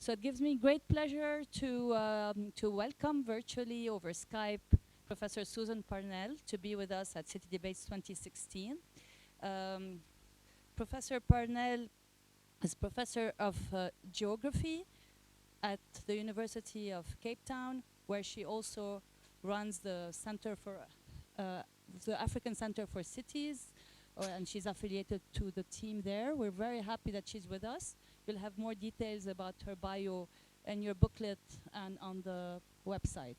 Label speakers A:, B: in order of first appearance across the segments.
A: So it gives me great pleasure to welcome virtually over Skype Professor Susan Parnell to be with us at City Debates 2016. Um, Professor Parnell is Professor of Geography at the University of Cape Town, where she also runs the Center for the African Center for Cities, and she's affiliated to the team there. We're very happy that she's with us. You'll have more details about her bio in your booklet and on the website.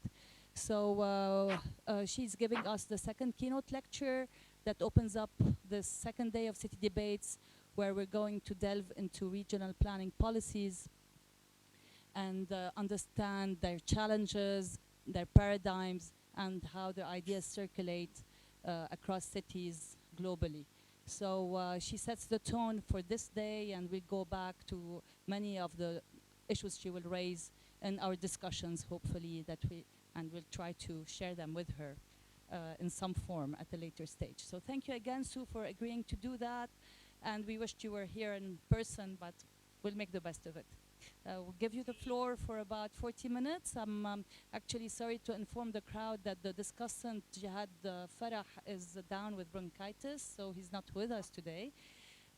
A: So she's giving us the second keynote lecture that opens up the second day of City Debates, where we're going to delve into regional planning policies and understand their challenges, their paradigms, and how their ideas circulate across cities globally. So she sets the tone for this day, and we'll go back to many of the issues she will raise in our discussions, hopefully, and we'll try to share them with her in some form at a later stage. So thank you again, Sue, for agreeing to do that. And we wished you were here in person, but we'll make the best of it. We'll give you the floor for about 40 minutes. I'm actually sorry to inform the crowd that the discussant, Jihad Farah, is down with bronchitis, so he's not with us today.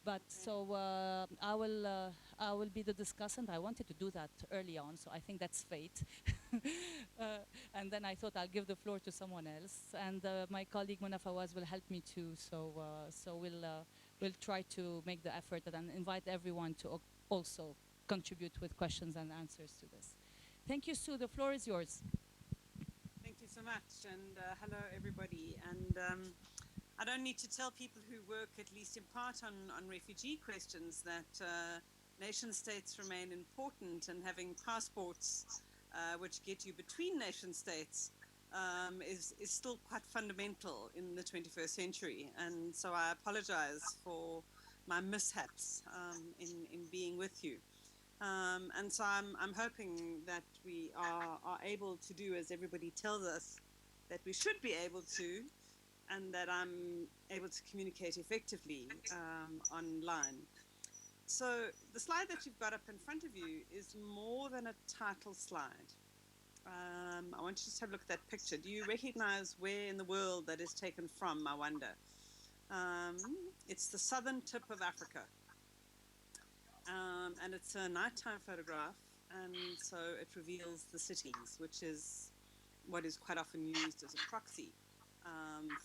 A: But so I will be the discussant. I wanted to do that early on, so I think that's fate. And then I thought I'll give the floor to someone else. And my colleague Mona Fawaz will help me too, so we'll try to make the effort and invite everyone to also contribute with questions and answers to this. Thank you, Sue. The floor is yours.
B: Thank you so much, and hello, everybody. And I don't need to tell people who work, at least in part, on refugee questions that nation states remain important, and having passports which get you between nation states is still quite fundamental in the 21st century. And so I apologize for my mishaps in being with you. And so I'm hoping that we are able to do as everybody tells us that we should be able to, and that I'm able to communicate effectively online. So the slide that you've got up in front of you is more than a title slide. I want you to just have a look at that picture. Do you recognize where in the world that is taken from, I wonder? It's the southern tip of Africa. And it's a nighttime photograph, and so it reveals the cities, which is what is quite often used as a proxy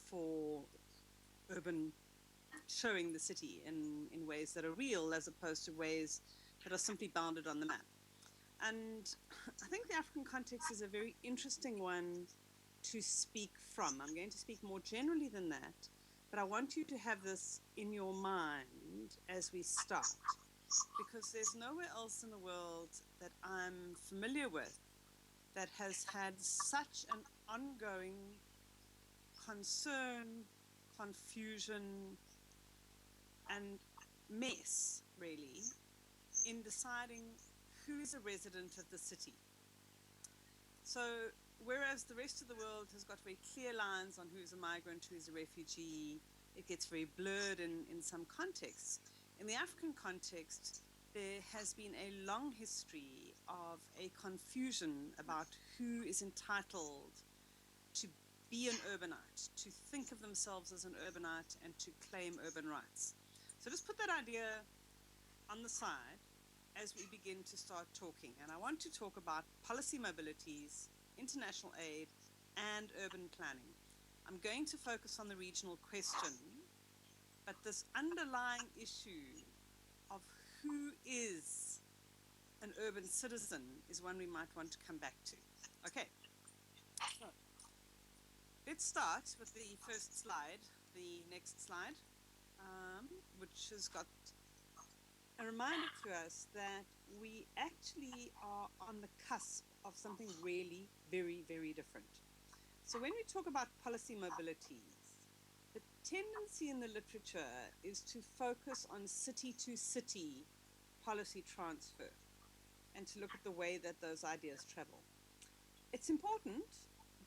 B: for urban showing the city in ways that are real, as opposed to ways that are simply bounded on the map. And I think the African context is a very interesting one to speak from. I'm going to speak more generally than that, but I want you to have this in your mind as we start, because there's nowhere else in the world that I'm familiar with that has had such an ongoing concern, confusion, and mess, really, in deciding who is a resident of the city. So whereas the rest of the world has got very clear lines on who's a migrant, who's a refugee, it gets very blurred in some contexts. In the African context, there has been a long history of a confusion about who is entitled to be an urbanite, to think of themselves as an urbanite, and to claim urban rights. So just put that idea on the side as we begin to start talking. And I want to talk about policy mobilities, international aid, and urban planning. I'm going to focus on the regional question, but this underlying issue of who is an urban citizen is one we might want to come back to. Okay, so let's start with the first slide, the next slide, which has got a reminder to us that we actually are on the cusp of something really very, very different. So when we talk about policy mobilities, the tendency in the literature is to focus on city-to-city policy transfer and to look at the way that those ideas travel. It's important,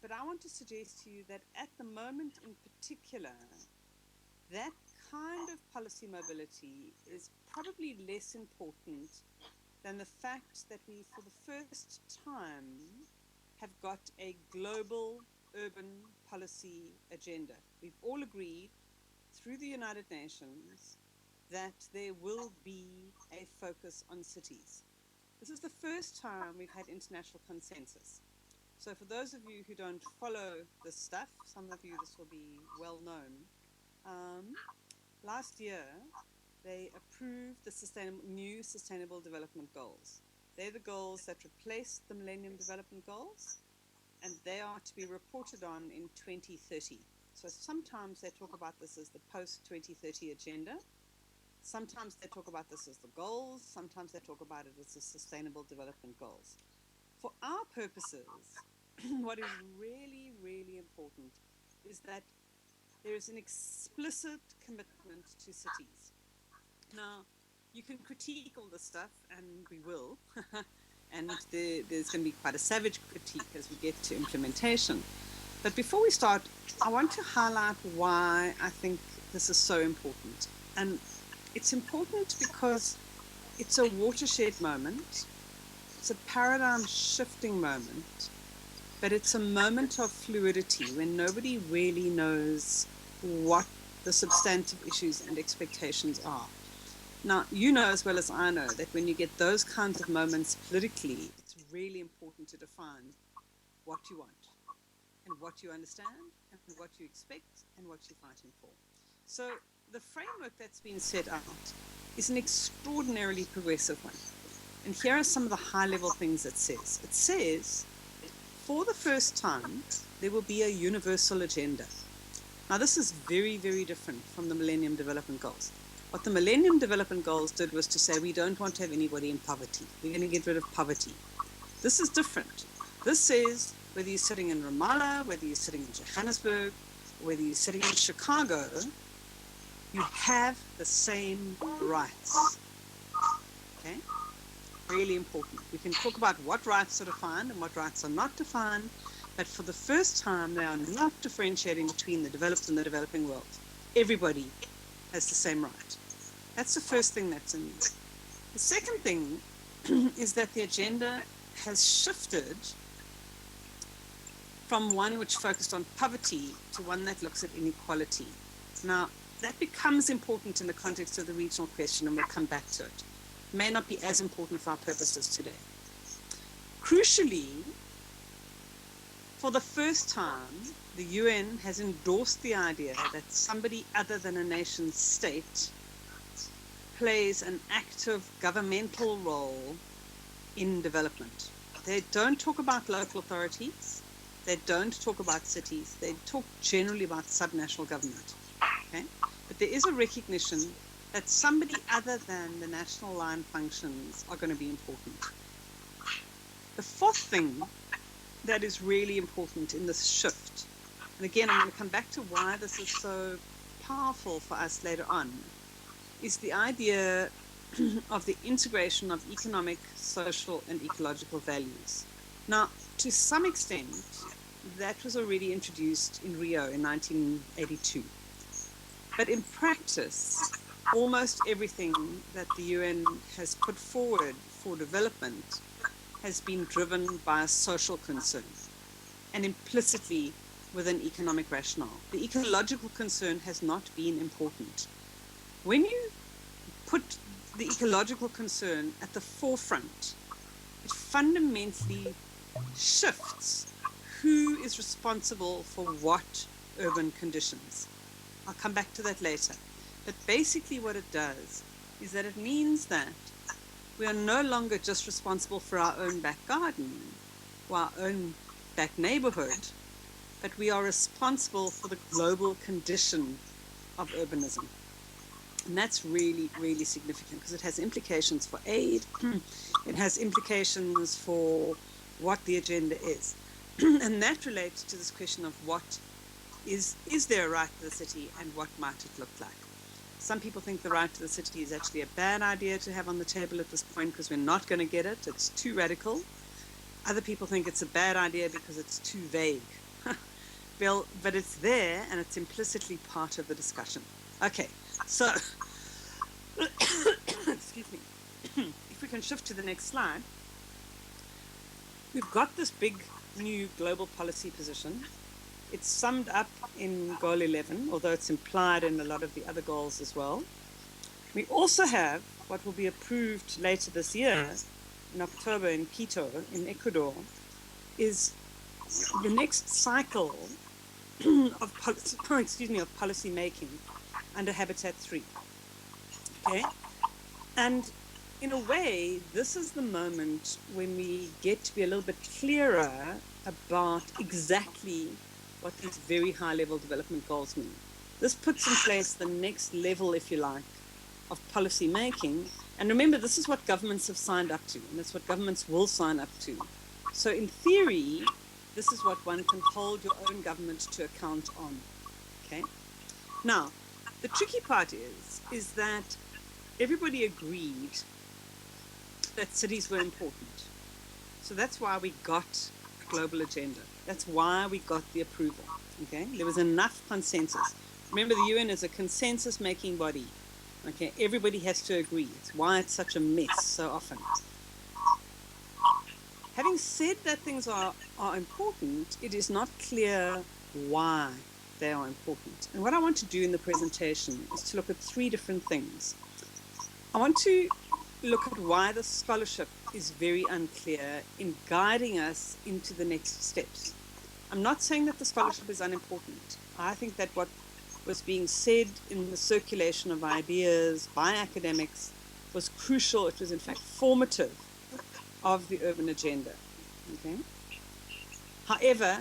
B: but I want to suggest to you that at the moment in particular, that kind of policy mobility is probably less important than the fact that we, for the first time, have got a global urban policy agenda. We've all agreed through the United Nations that there will be a focus on cities. This is the first time we've had international consensus. So for those of you who don't follow this stuff, some of you this will be well known. Last year, they approved the new Sustainable Development Goals. They're the goals that replace the Millennium Development Goals, and they are to be reported on in 2030. So sometimes they talk about this as the post-2030 agenda. Sometimes they talk about this as the goals. Sometimes they talk about it as the Sustainable Development Goals. For our purposes, what is really, really important is that there is an explicit commitment to cities. Now, you can critique all this stuff, and we will, and there's going to be quite a savage critique as we get to implementation. But before we start, I want to highlight why I think this is so important. And it's important because it's a watershed moment, it's a paradigm shifting moment, but it's a moment of fluidity when nobody really knows what the substantive issues and expectations are. Now, you know as well as I know that when you get those kinds of moments politically, it's really important to define what you want and what you understand and what you expect and what you're fighting for. So the framework that's been set out is an extraordinarily progressive one. And here are some of the high-level things it says. It says, for the first time, there will be a universal agenda. Now, this is very, very different from the Millennium Development Goals. What the Millennium Development Goals did was to say we don't want to have anybody in poverty. We're going to get rid of poverty. This is different. This says whether you're sitting in Ramallah, whether you're sitting in Johannesburg, whether you're sitting in Chicago, you have the same rights. Okay? Really important. We can talk about what rights are defined and what rights are not defined, but for the first time, they are not differentiating between the developed and the developing world. Everybody has the same right. That's the first thing that's in there. The second thing is that the agenda has shifted from one which focused on poverty to one that looks at inequality. Now, that becomes important in the context of the regional question, and we'll come back to it. It may not be as important for our purposes today. Crucially, for the first time, the UN has endorsed the idea that somebody other than a nation state plays an active governmental role in development. They don't talk about local authorities. They don't talk about cities. They talk generally about subnational government. Okay? But there is a recognition that somebody other than the national line functions are going to be important. The fourth thing that is really important in this shift, and again, I'm going to come back to why this is so powerful for us later on, is the idea of the integration of economic, social, and ecological values. Now, to some extent, that was already introduced in Rio in 1982. But in practice, almost everything that the UN has put forward for development has been driven by a social concern, and implicitly with an economic rationale. The ecological concern has not been important. When you put the ecological concern at the forefront, it fundamentally shifts who is responsible for what urban conditions. I'll come back to that later. But basically what it does is that it means that we are no longer just responsible for our own back garden or our own back neighborhood, but we are responsible for the global condition of urbanism. And that's really, really significant because it has implications for aid. It has implications for what the agenda is. And that relates to this question of what is there a right to the city and what might it look like? Some people think the right to the city is actually a bad idea to have on the table at this point because we're not going to get it. It's too radical. Other people think it's a bad idea because it's too vague. Well, but it's there and it's implicitly part of the discussion. Okay, so, excuse me. If we can shift to the next slide, we've got this big new global policy position. It's summed up in Goal 11, although it's implied in a lot of the other goals as well. We also have what will be approved later this year, in October in Quito, in Ecuador, is the next cycle of policy making under Habitat 3. Okay? And in a way, this is the moment when we get to be a little bit clearer about exactly what these very high-level development goals mean. This puts in place the next level, if you like, of policy making. And remember, this is what governments have signed up to, and that's what governments will sign up to. So in theory, this is what one can hold your own government to account on. Okay? Now, the tricky part is that everybody agreed that cities were important. So that's why we got a global agenda. That's why we got the approval. Okay? There was enough consensus. Remember, the UN is a consensus-making body. Okay? Everybody has to agree. It's why it's such a mess so often. Having said that things are important, it is not clear why they are important. And what I want to do in the presentation is to look at three different things. I want to look at why the scholarship is very unclear in guiding us into the next steps. I'm not saying that the scholarship is unimportant. I think that what was being said in the circulation of ideas by academics was crucial. It was in fact formative of the urban agenda. Okay? However,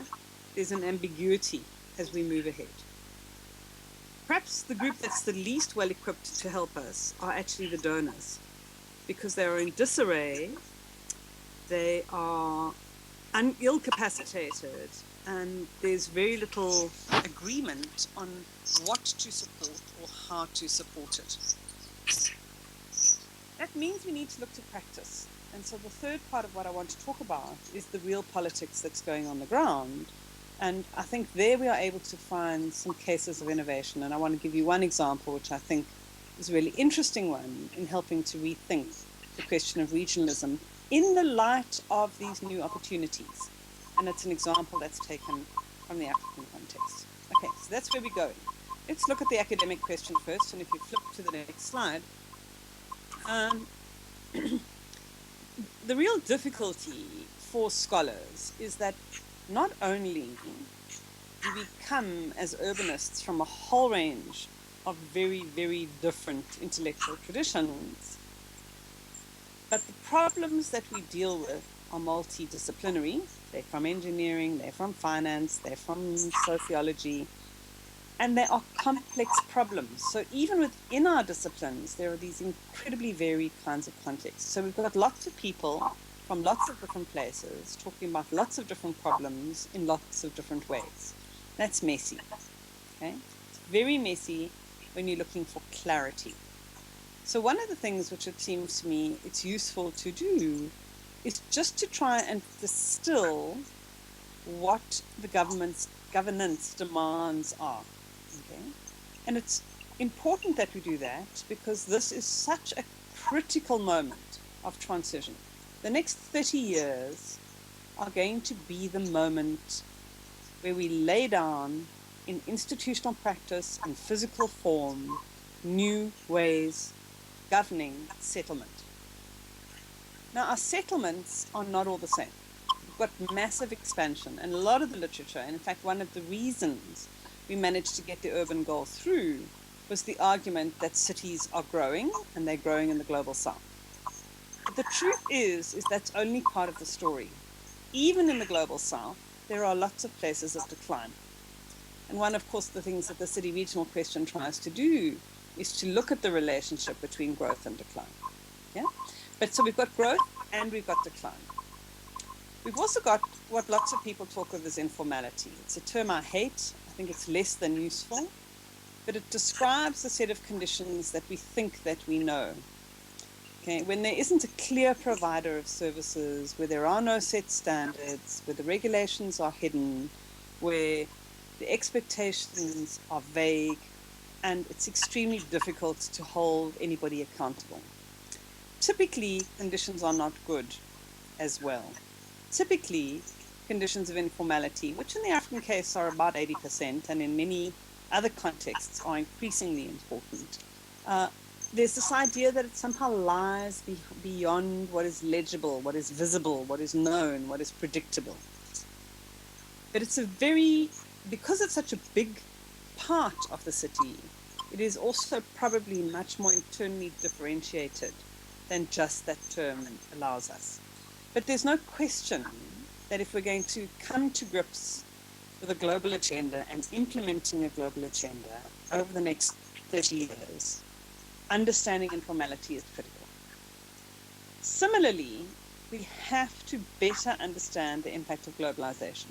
B: there's an ambiguity as we move ahead. Perhaps the group that's the least well equipped to help us are actually the donors, because they are in disarray, they are ill-capacitated, and there's very little agreement on what to support or how to support it. That means we need to look to practice. And so the third part of what I want to talk about is the real politics that's going on the ground. And I think there we are able to find some cases of innovation. And I want to give you one example, which I think is a really interesting one in helping to rethink the question of regionalism in the light of these new opportunities. And it's an example that's taken from the African context. Okay, so that's where we're going. Let's look at the academic question first. And if you flip to the next slide, the real difficulty for scholars is that not only do we come as urbanists from a whole range of very, very different intellectual traditions, but the problems that we deal with are multidisciplinary. They're from engineering, they're from finance, they're from sociology, and they are complex problems. So even within our disciplines, there are these incredibly varied kinds of contexts. So we've got lots of people from lots of different places talking about lots of different problems in lots of different ways. That's messy. Okay? It's very messy when you're looking for clarity. So one of the things which it seems to me it's useful to do is just to try and distill what the government's governance demands are. Okay? And it's important that we do that because this is such a critical moment of transition. The next 30 years are going to be the moment where we lay down in institutional practice and physical form new ways governing settlement. Now, our settlements are not all the same. We've got massive expansion, and a lot of the literature, and in fact, one of the reasons we managed to get the urban goal through was the argument that cities are growing, and they're growing in the global south. But the truth is that's only part of the story. Even in the global south, there are lots of places of decline. And one, of course, the things that the city regional question tries to do is to look at the relationship between growth and decline. Yeah? But so we've got growth and we've got decline. We've also got what lots of people talk of as informality. It's a term I hate. I think it's less than useful. But it describes the set of conditions that we think that we know. Okay? When there isn't a clear provider of services, where there are no set standards, where the regulations are hidden, where the expectations are vague, and it's extremely difficult to hold anybody accountable. typically conditions are not good as well. Typically, conditions of informality, which in the African case are about 80%, and in many other contexts are increasingly important. There's this idea that it somehow lies beyond what is legible, what is visible, what is known, what is predictable. But it's because it's such a big part of the city, it is also probably much more internally differentiated than just that term allows us. But there's no question that if we're going to come to grips with a global agenda and implementing a global agenda over the next 30 years, understanding informality is critical. Similarly, we have to better understand the impact of globalization.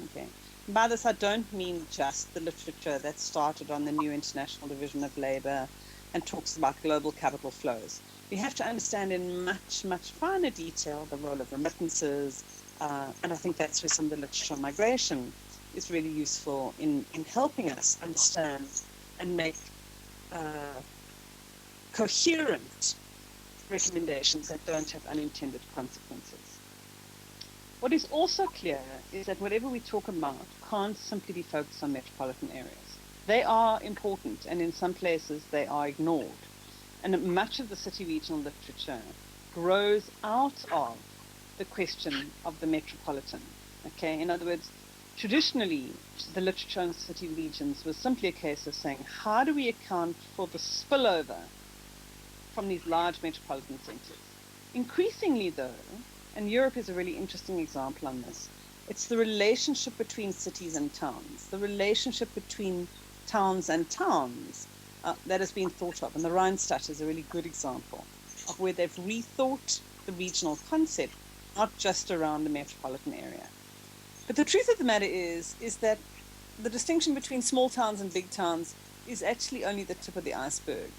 B: Okay. And by this, I don't mean just the literature that started on the new International Division of Labor and talks about global capital flows. We have to understand in much, much finer detail the role of remittances, and I think that's where some of the literature on migration is really useful in helping us understand and make coherent recommendations that don't have unintended consequences. What is also clear is that whatever we talk about can't simply be focused on metropolitan areas. They are important, and in some places they are ignored. And much of the city regional literature grows out of the question of the metropolitan. Okay, in other words, traditionally, the literature on city regions was simply a case of saying, how do we account for the spillover from these large metropolitan centers? Increasingly, though, and Europe is a really interesting example on this, it's the relationship between cities and towns, the relationship between towns and towns that has been thought of. And the Rheinstadt is a really good example of where they've rethought the regional concept, not just around the metropolitan area. But the truth of the matter is that the distinction between small towns and big towns is actually only the tip of the iceberg.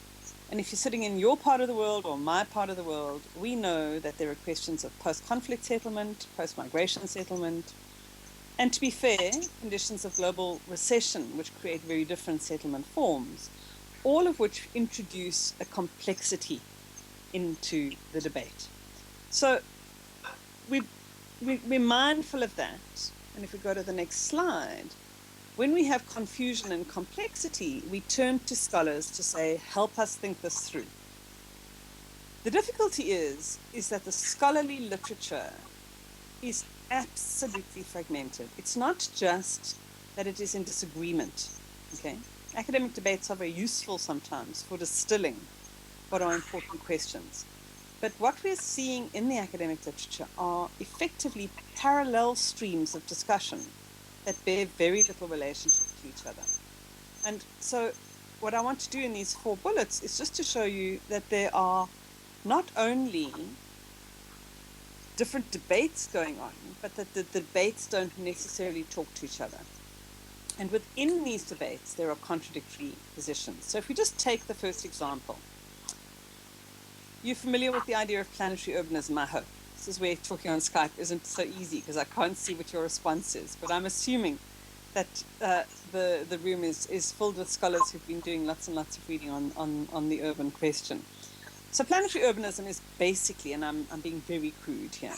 B: And if you're sitting in your part of the world or my part of the world, we know that there are questions of post-conflict settlement, post-migration settlement, and to be fair, conditions of global recession, which create very different settlement forms, all of which introduce a complexity into the debate. So we're mindful of that. And if we go to the next slide, when we have confusion and complexity, we turn to scholars to say, help us think this through. The difficulty is that the scholarly literature is absolutely fragmented. It's not just that it is in disagreement, okay? Academic debates are very useful sometimes for distilling what are important questions. But what we're seeing in the academic literature are effectively parallel streams of discussion that bear very little relationship to each other. And so what I want to do in these 4 bullets is just to show you that there are not only different debates going on, but that the debates don't necessarily talk to each other. And within these debates, there are contradictory positions. So if we just take the first example, you're familiar with the idea of planetary urbanism, I hope. This is where talking on Skype isn't so easy because I can't see what your response is. But I'm assuming that the room is filled with scholars who've been doing lots and lots of reading on the urban question. So planetary urbanism is basically, and I'm being very crude here,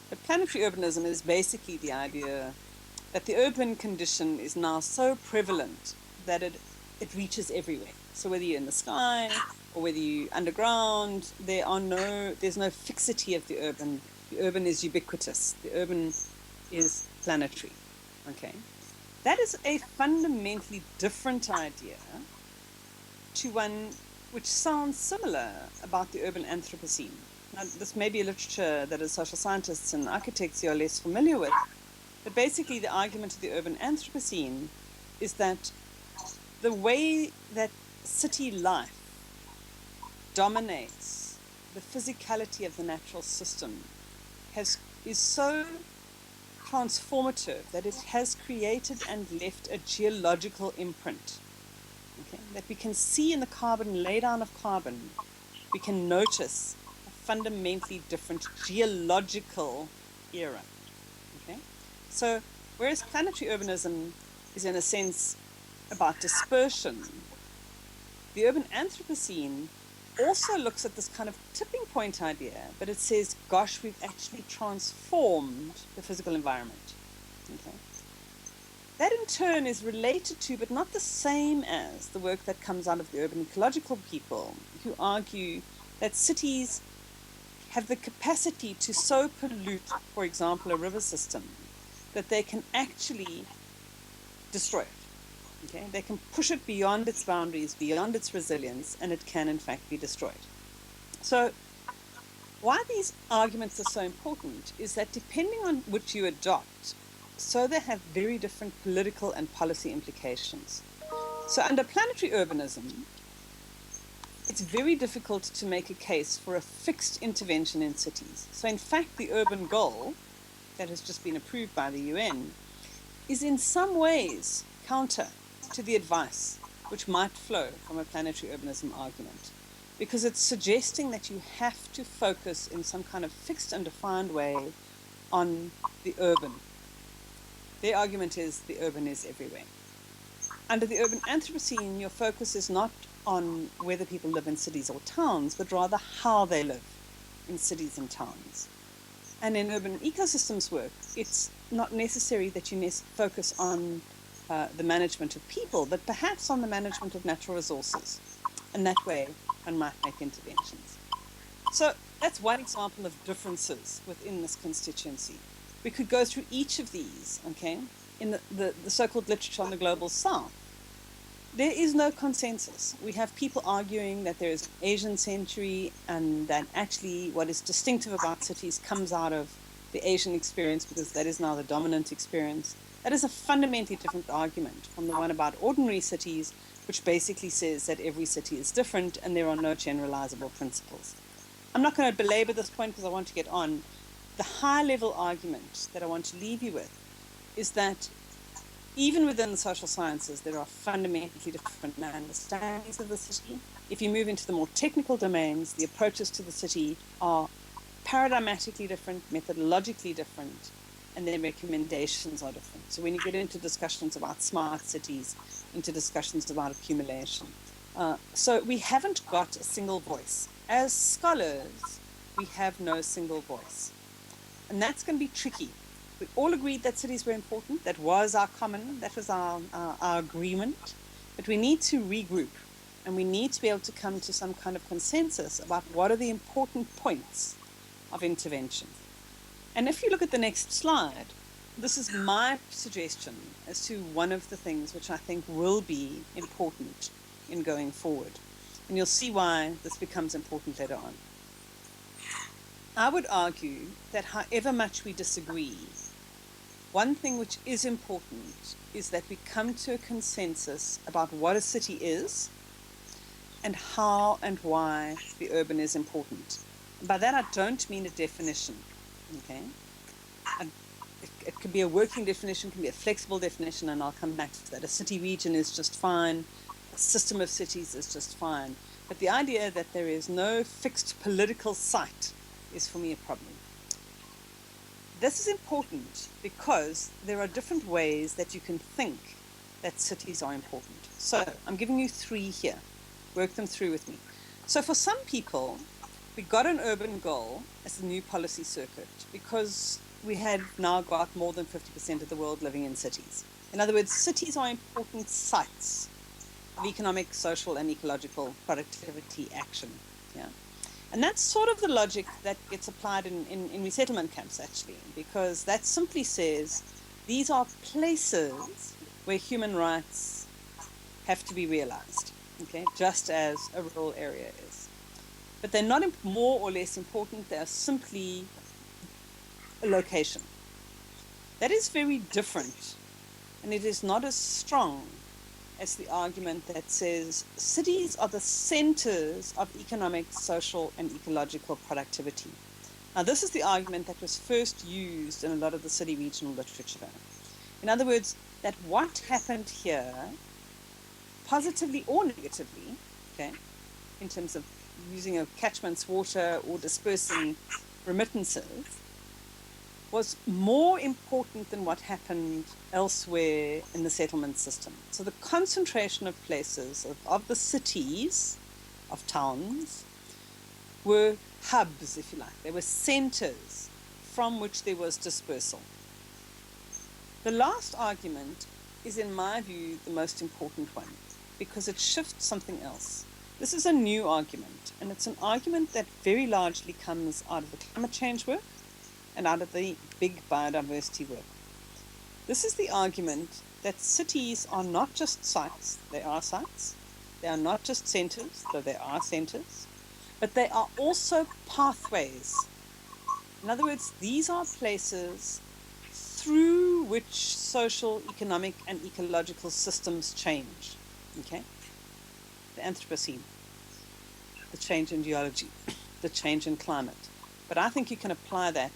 B: but planetary urbanism is basically the idea that the urban condition is now so prevalent that it reaches everywhere. So whether you're in the sky or whether you're underground, there's no fixity of the urban. The urban is ubiquitous. The urban is planetary. Okay, that is a fundamentally different idea to one which sounds similar about the urban Anthropocene. Now, this may be a literature that as social scientists and architects you are less familiar with, but basically the argument of the urban Anthropocene is that the way that city life dominates the physicality of the natural system is so transformative that it has created and left a geological imprint. Okay? That we can see in the carbon laydown of carbon, we can notice a fundamentally different geological era. Okay? So whereas planetary urbanism is in a sense about dispersion, the urban Anthropocene also looks at this kind of tipping point idea, but it says, gosh, we've actually transformed the physical environment. Okay. That in turn is related to, but not the same as, the work that comes out of the urban ecological people, who argue that cities have the capacity to so pollute, for example, a river system, that they can actually destroy it. Okay? They can push it beyond its boundaries, beyond its resilience, and it can in fact be destroyed. So why these arguments are so important is that depending on which you adopt, so they have very different political and policy implications. So under planetary urbanism, it's very difficult to make a case for a fixed intervention in cities. So in fact, the urban goal that has just been approved by the UN is in some ways counter to the advice which might flow from a planetary urbanism argument, because it's suggesting that you have to focus in some kind of fixed and defined way on the urban. Their argument is the urban is everywhere. Under the urban Anthropocene, your focus is not on whether people live in cities or towns, but rather how they live in cities and towns. And in urban ecosystems work, it's not necessary that you focus on the management of people, but perhaps on the management of natural resources. And that way, one might make interventions. So that's one example of differences within this constituency. We could go through each of these, okay? In the so-called literature on the global south, there is no consensus. We have people arguing that there is an Asian century and that actually what is distinctive about cities comes out of the Asian experience because that is now the dominant experience. That is a fundamentally different argument from the one about ordinary cities, which basically says that every city is different and there are no generalizable principles. I'm not going to belabor this point because I want to get on. The high-level argument that I want to leave you with is that even within the social sciences, there are fundamentally different understandings of the city. If you move into the more technical domains, the approaches to the city are paradigmatically different, methodologically different, and their recommendations are different. So when you get into discussions about smart cities, into discussions about accumulation. So we haven't got a single voice. As scholars, we have no single voice. And that's going to be tricky. We all agreed that cities were important. That was our agreement. But we need to regroup, and we need to be able to come to some kind of consensus about what are the important points of intervention. And if you look at the next slide, this is my suggestion as to one of the things which I think will be important in going forward. And you'll see why this becomes important later on. I would argue that however much we disagree, one thing which is important is that we come to a consensus about what a city is and how and why the urban is important. And by that I don't mean a definition, okay? And it could be a working definition, can be a flexible definition, and I'll come back to that. A city region is just fine, a system of cities is just fine. But the idea that there is no fixed political site is for me a problem. This is important because there are different ways that you can think that cities are important. So I'm giving you three here. Work them through with me. So for some people, we got an urban goal as a new policy circuit because we had now got more than 50% of the world living in cities. In other words, cities are important sites of economic, social, and ecological productivity action. Yeah. And that's sort of the logic that gets applied in resettlement camps, actually, because that simply says these are places where human rights have to be realized, okay, just as a rural area is. But they're not more or less important, they are simply a location. That is very different, and it is not as strong as the argument that says cities are the centers of economic, social, and ecological productivity. Now, this is the argument that was first used in a lot of the city regional literature. In other words, that what happened here, positively or negatively, okay, in terms of using of catchments water or dispersing remittances, was more important than what happened elsewhere in the settlement system. So the concentration of places, of the cities, of towns were hubs, if you like. They were centers from which there was dispersal. The last argument is, in my view, the most important one, because it shifts something else. This is a new argument, and it's an argument that very largely comes out of the climate change work and out of the big biodiversity work. This is the argument that cities are not just sites, they are sites. They are not just centers, though they are centers, but they are also pathways. In other words, these are places through which social, economic, and ecological systems change. Okay? The Anthropocene, the change in geology, the change in climate. But I think you can apply that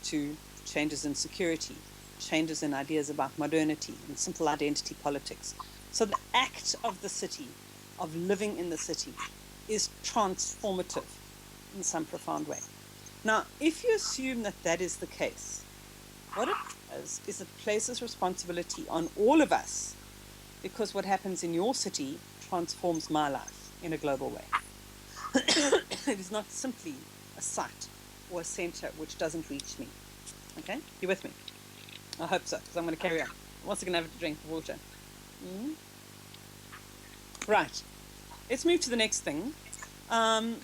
B: to changes in security, changes in ideas about modernity and simple identity politics. So the act of the city, of living in the city, is transformative in some profound way. Now, if you assume that that is the case, what it does is it places responsibility on all of us, because what happens in your city transforms my life in a global way. It is not simply a site or a center which doesn't reach me. Okay? You with me? I hope so, because I'm going to carry on. I'm also going to have a drink of water. Right. Let's move to the next thing. All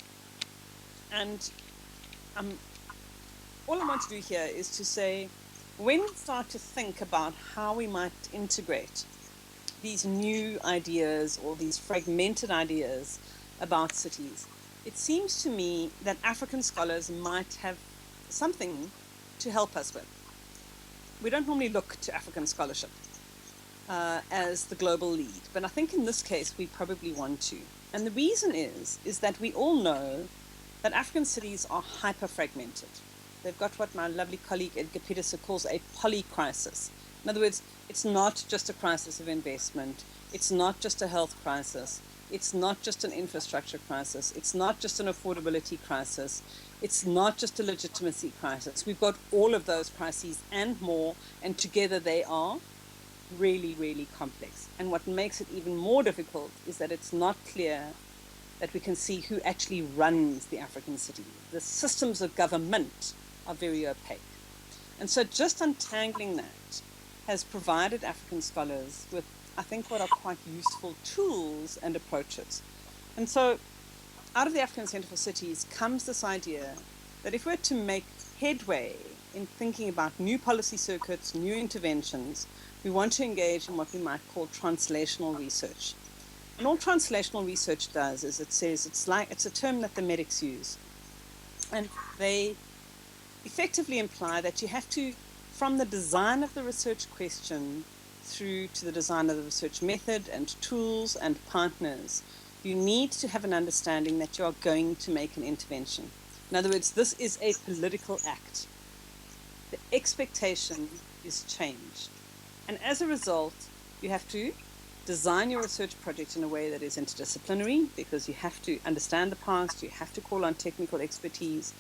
B: I want to do here is to say, when we start to think about how we might integrate these new ideas or these fragmented ideas about cities, it seems to me that African scholars might have something to help us with. We don't normally look to African scholarship as the global lead, but I think in this case we probably want to. And the reason is that we all know that African cities are hyper-fragmented. They've got what my lovely colleague Edgar Peterson calls a polycrisis. In other words, it's not just a crisis of investment. It's not just a health crisis. It's not just an infrastructure crisis. It's not just an affordability crisis. It's not just a legitimacy crisis. We've got all of those crises and more, and together they are really, really complex. And what makes it even more difficult is that it's not clear that we can see who actually runs the African city. The systems of government are very opaque. And so just untangling that has provided African scholars with, I think, what are quite useful tools and approaches. And so out of the African Center for Cities comes this idea that if we're to make headway in thinking about new policy circuits, new interventions, we want to engage in what we might call translational research. And all translational research does is it says, it's a term that the medics use. And they effectively imply that you have to, from the design of the research question through to the design of the research method and tools and partners, you need to have an understanding that you are going to make an intervention. In other words, this is a political act. The expectation is changed. And as a result, you have to design your research project in a way that is interdisciplinary, because you have to understand the past, you have to call on technical expertise.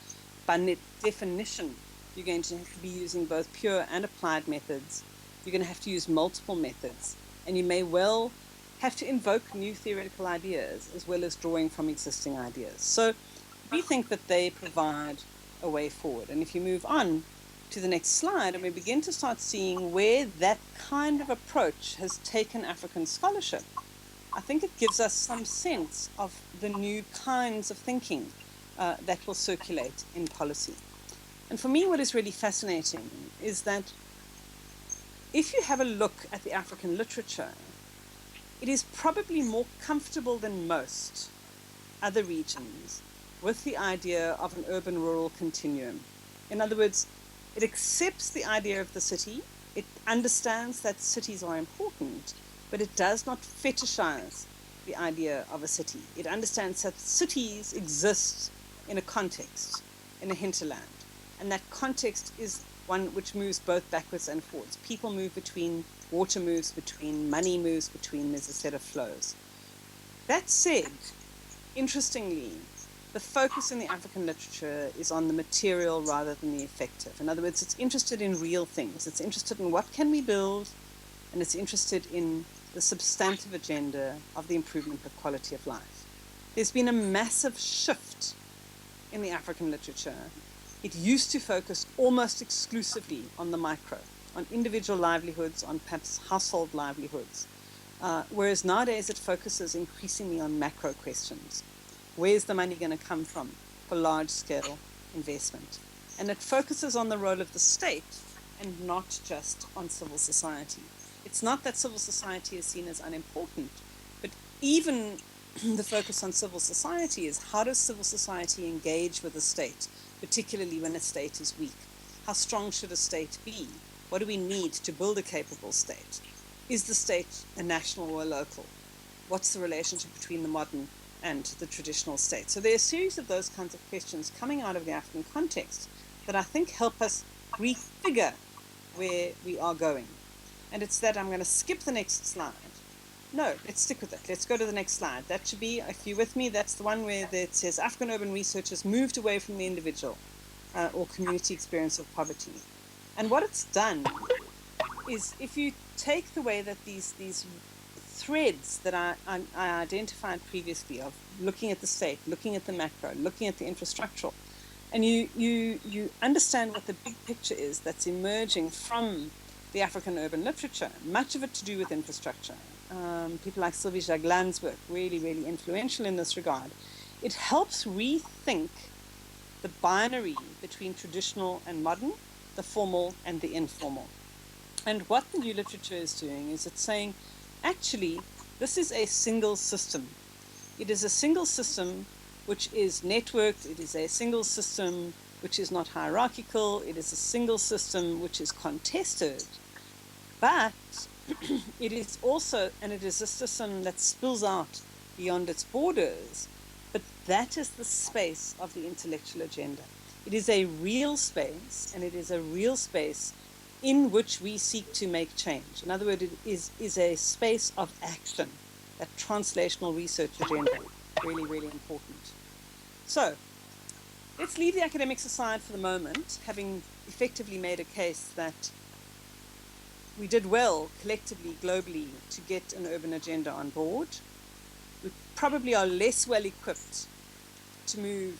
B: By definition, you're going to have to be using both pure and applied methods. You're going to have to use multiple methods, and you may well have to invoke new theoretical ideas as well as drawing from existing ideas. So we think that they provide a way forward. And if you move on to the next slide and we begin to start seeing where that kind of approach has taken African scholarship, I think it gives us some sense of the new kinds of thinking that will circulate in policy. And for me, what is really fascinating is that if you have a look at the African literature, it is probably more comfortable than most other regions with the idea of an urban-rural continuum. In other words, it accepts the idea of the city, it understands that cities are important, but it does not fetishize the idea of a city. It understands that cities exist in a context, in a hinterland, and that context is one which moves both backwards and forwards. People move between, water moves between, money moves between, there's a set of flows. That said, interestingly, the focus in the African literature is on the material rather than the effective. In other words, it's interested in real things. It's interested in what can we build, and it's interested in the substantive agenda of the improvement of quality of life. there's been a massive shift in the African literature. It used to focus almost exclusively on the micro, on individual livelihoods, on perhaps household livelihoods, whereas nowadays it focuses increasingly on macro questions. Where's the money going to come from for large-scale investment? And it focuses on the role of the state and not just on civil society. It's not that civil society is seen as unimportant, but even the focus on civil society is how does civil society engage with the state, particularly when a state is weak? How strong should a state be? What do we need to build a capable state? Is the state a national or a local? What's the relationship between the modern and the traditional state? So there are a series of those kinds of questions coming out of the African context that I think help us refigure where we are going. And it's that I'm going to skip the next slide. No, let's stick with it. Let's go to the next slide. That should be, if you're with me, that's the one where it says African urban researchers moved away from the individual or community experience of poverty. And what it's done is, if you take the way that these threads that I identified previously of looking at the state, looking at the macro, looking at the infrastructural, and you understand what the big picture is that's emerging from the African urban literature, much of it to do with infrastructure. People like Sylvie Jaglan's work, really, really influential in this regard. It helps rethink the binary between traditional and modern, the formal and the informal. And what the new literature is doing is it's saying, actually, this is a single system. It is a single system which is networked. It is a single system which is not hierarchical. It is a single system which is contested. But it is also, and it is a system that spills out beyond its borders, but that is the space of the intellectual agenda. It is a real space, and it is a real space in which we seek to make change. In other words, it is a space of action, that translational research agenda, really, really important. So let's leave the academics aside for the moment, having effectively made a case that we did well collectively, globally, to get an urban agenda on board. We probably are less well equipped to move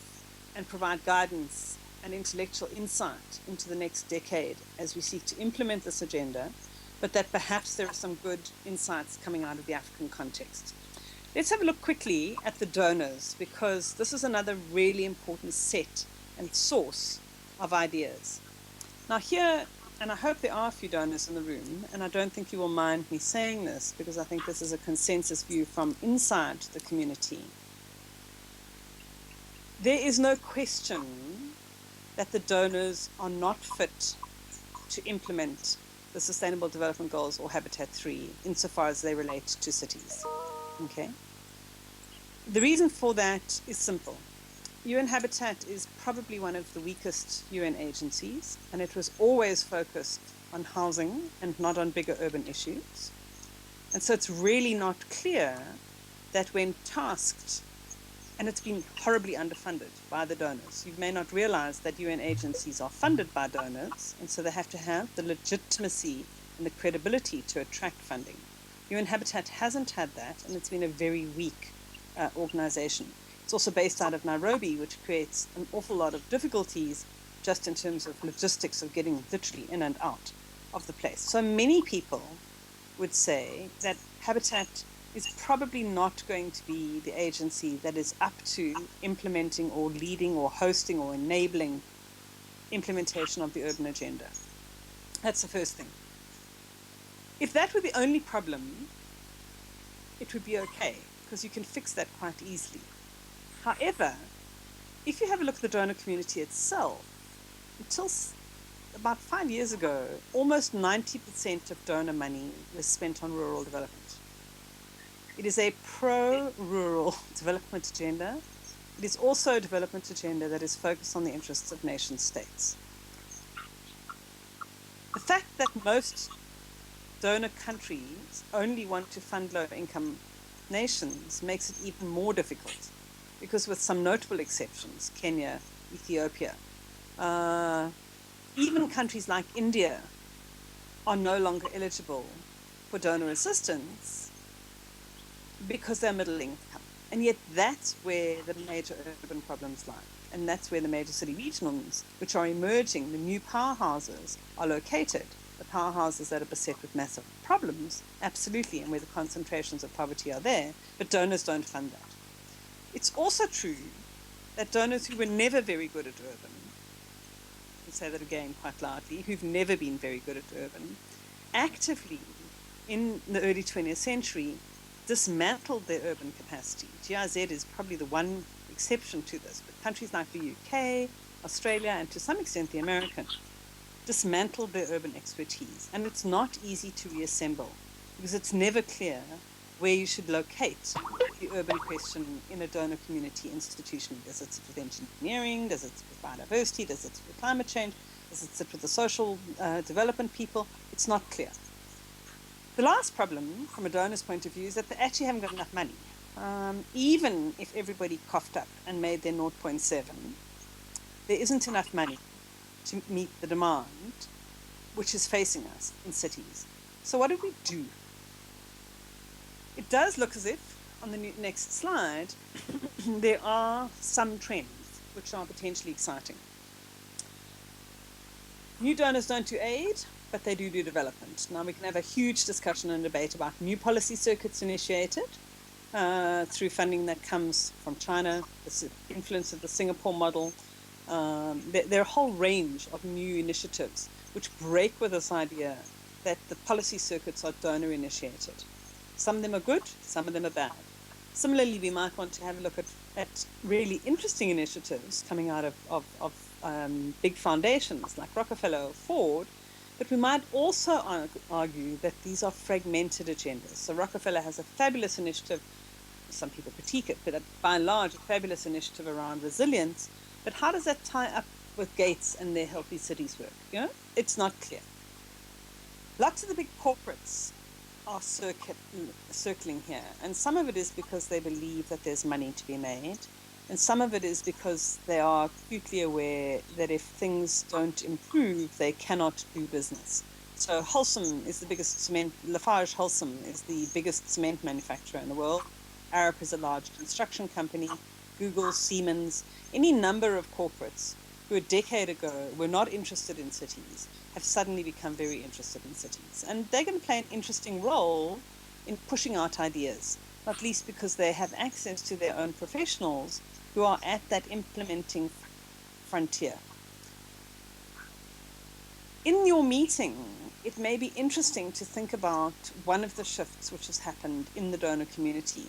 B: and provide guidance and intellectual insight into the next decade as we seek to implement this agenda, but that perhaps there are some good insights coming out of the African context. Let's have a look quickly at the donors, because this is another really important set and source of ideas. Now here, and I hope there are a few donors in the room, and I don't think you will mind me saying this, because I think this is a consensus view from inside the community. There is no question that the donors are not fit to implement the Sustainable Development Goals or Habitat 3 insofar as they relate to cities. Okay? The reason for that is simple. UN Habitat is probably one of the weakest UN agencies, and it was always focused on housing and not on bigger urban issues. And so it's really not clear that when tasked, and it's been horribly underfunded by the donors. You may not realize that UN agencies are funded by donors, and so they have to have the legitimacy and the credibility to attract funding. UN Habitat hasn't had that, and it's been a very weak organization. It's also based out of Nairobi, which creates an awful lot of difficulties just in terms of logistics of getting literally in and out of the place. So many people would say that Habitat is probably not going to be the agency that is up to implementing or leading or hosting or enabling implementation of the urban agenda. That's the first thing. If that were the only problem, it would be okay, because you can fix that quite easily. However, if you have a look at the donor community itself, until about 5 years ago, almost 90% of donor money was spent on rural development. It is a pro-rural development agenda. It is also a development agenda that is focused on the interests of nation states. The fact that most donor countries only want to fund low-income nations makes it even more difficult, because with some notable exceptions, Kenya, Ethiopia, even countries like India are no longer eligible for donor assistance because they're middle income. And yet that's where the major urban problems lie. And that's where the major city regionals, which are emerging, the new powerhouses, are located. The powerhouses that are beset with massive problems, absolutely, and where the concentrations of poverty are there, but donors don't fund that. It's also true that donors who were never very good at urban, I'll say that again quite loudly, who've never been very good at urban, actively in the early 20th century dismantled their urban capacity. GIZ is probably the one exception to this, but countries like the UK, Australia, and to some extent the American, dismantled their urban expertise. And it's not easy to reassemble because it's never clear where you should locate the urban question in a donor community institution. Does it sit with engineering? Does it sit with biodiversity? Does it sit with climate change? Does it sit with the social development people? It's not clear. The last problem, from a donor's point of view, is that they actually haven't got enough money. Even if everybody coughed up and made their 0.7, there isn't enough money to meet the demand which is facing us in cities. So what do we do? It does look as if, on the next slide, there are some trends which are potentially exciting. New donors don't do aid, but they do development. Now we can have a huge discussion and debate about new policy circuits initiated through funding that comes from China, the influence of the Singapore model. There are a whole range of new initiatives which break with this idea that the policy circuits are donor initiated. Some of them are good, some of them are bad. Similarly, we might want to have a look at really interesting initiatives coming out of big foundations like Rockefeller or Ford, but we might also argue that these are fragmented agendas. So Rockefeller has a fabulous initiative, some people critique it, but by and large, a fabulous initiative around resilience. But how does that tie up with Gates and their Healthy Cities work? You know, it's not clear. Lots of the big corporates are circling here, and some of it is because they believe that there's money to be made, and some of it is because they are acutely aware that if things don't improve, they cannot do business. So Holcim is the biggest cement, Lafarge Holcim is the biggest cement manufacturer in the world. Arup is a large construction company. Google, Siemens, any number of corporates who a decade ago were not interested in cities have suddenly become very interested in cities. And they're going to play an interesting role in pushing out ideas, not least because they have access to their own professionals who are at that implementing frontier. In your meeting, it may be interesting to think about one of the shifts which has happened in the donor community,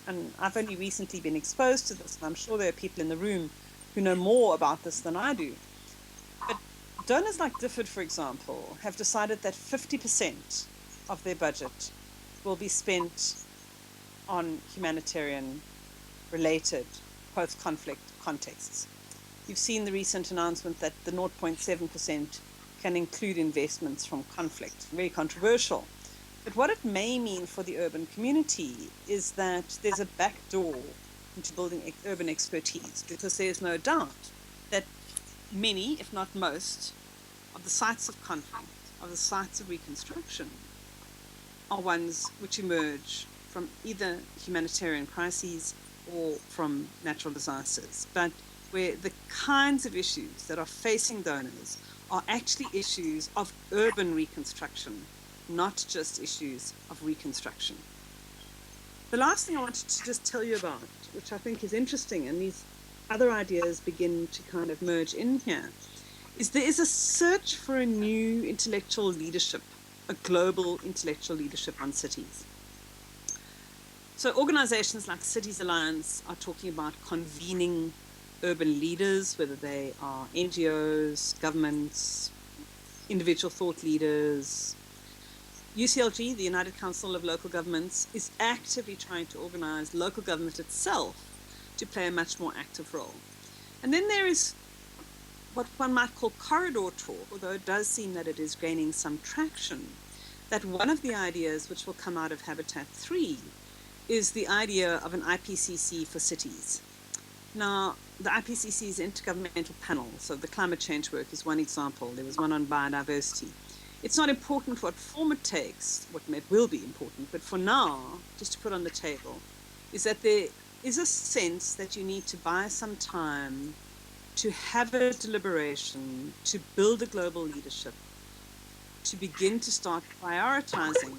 B: and I've only recently been exposed to this, and I'm sure there are people in the room who know more about this than I do. But donors like Difford, for example, have decided that 50% of their budget will be spent on humanitarian-related post-conflict contexts. You've seen the recent announcement that the 0.7% can include investments from conflict. Very controversial. But what it may mean for the urban community is that there's a back door into building urban expertise, because there's no doubt that many, if not most, of the sites of conflict, of the sites of reconstruction, are ones which emerge from either humanitarian crises or from natural disasters, but where the kinds of issues that are facing donors are actually issues of urban reconstruction, not just issues of reconstruction. The last thing I wanted to just tell you about, which I think is interesting, and these other ideas begin to kind of merge in here, is there is a search for a new intellectual leadership, a global intellectual leadership on cities. So organizations like Cities Alliance are talking about convening urban leaders, whether they are NGOs, governments, individual thought leaders. UCLG, the United Council of Local Governments, is actively trying to organize local government itself to play a much more active role. And then there is what one might call corridor talk, although it does seem that it is gaining some traction, that one of the ideas which will come out of Habitat 3 is the idea of an IPCC for cities. Now, the IPCC's intergovernmental panel, so the climate change work is one example. There was one on biodiversity. It's not important what form it takes, what it will be important, but for now, just to put on the table, is that there is a sense that you need to buy some time to have a deliberation, to build a global leadership, to begin to start prioritizing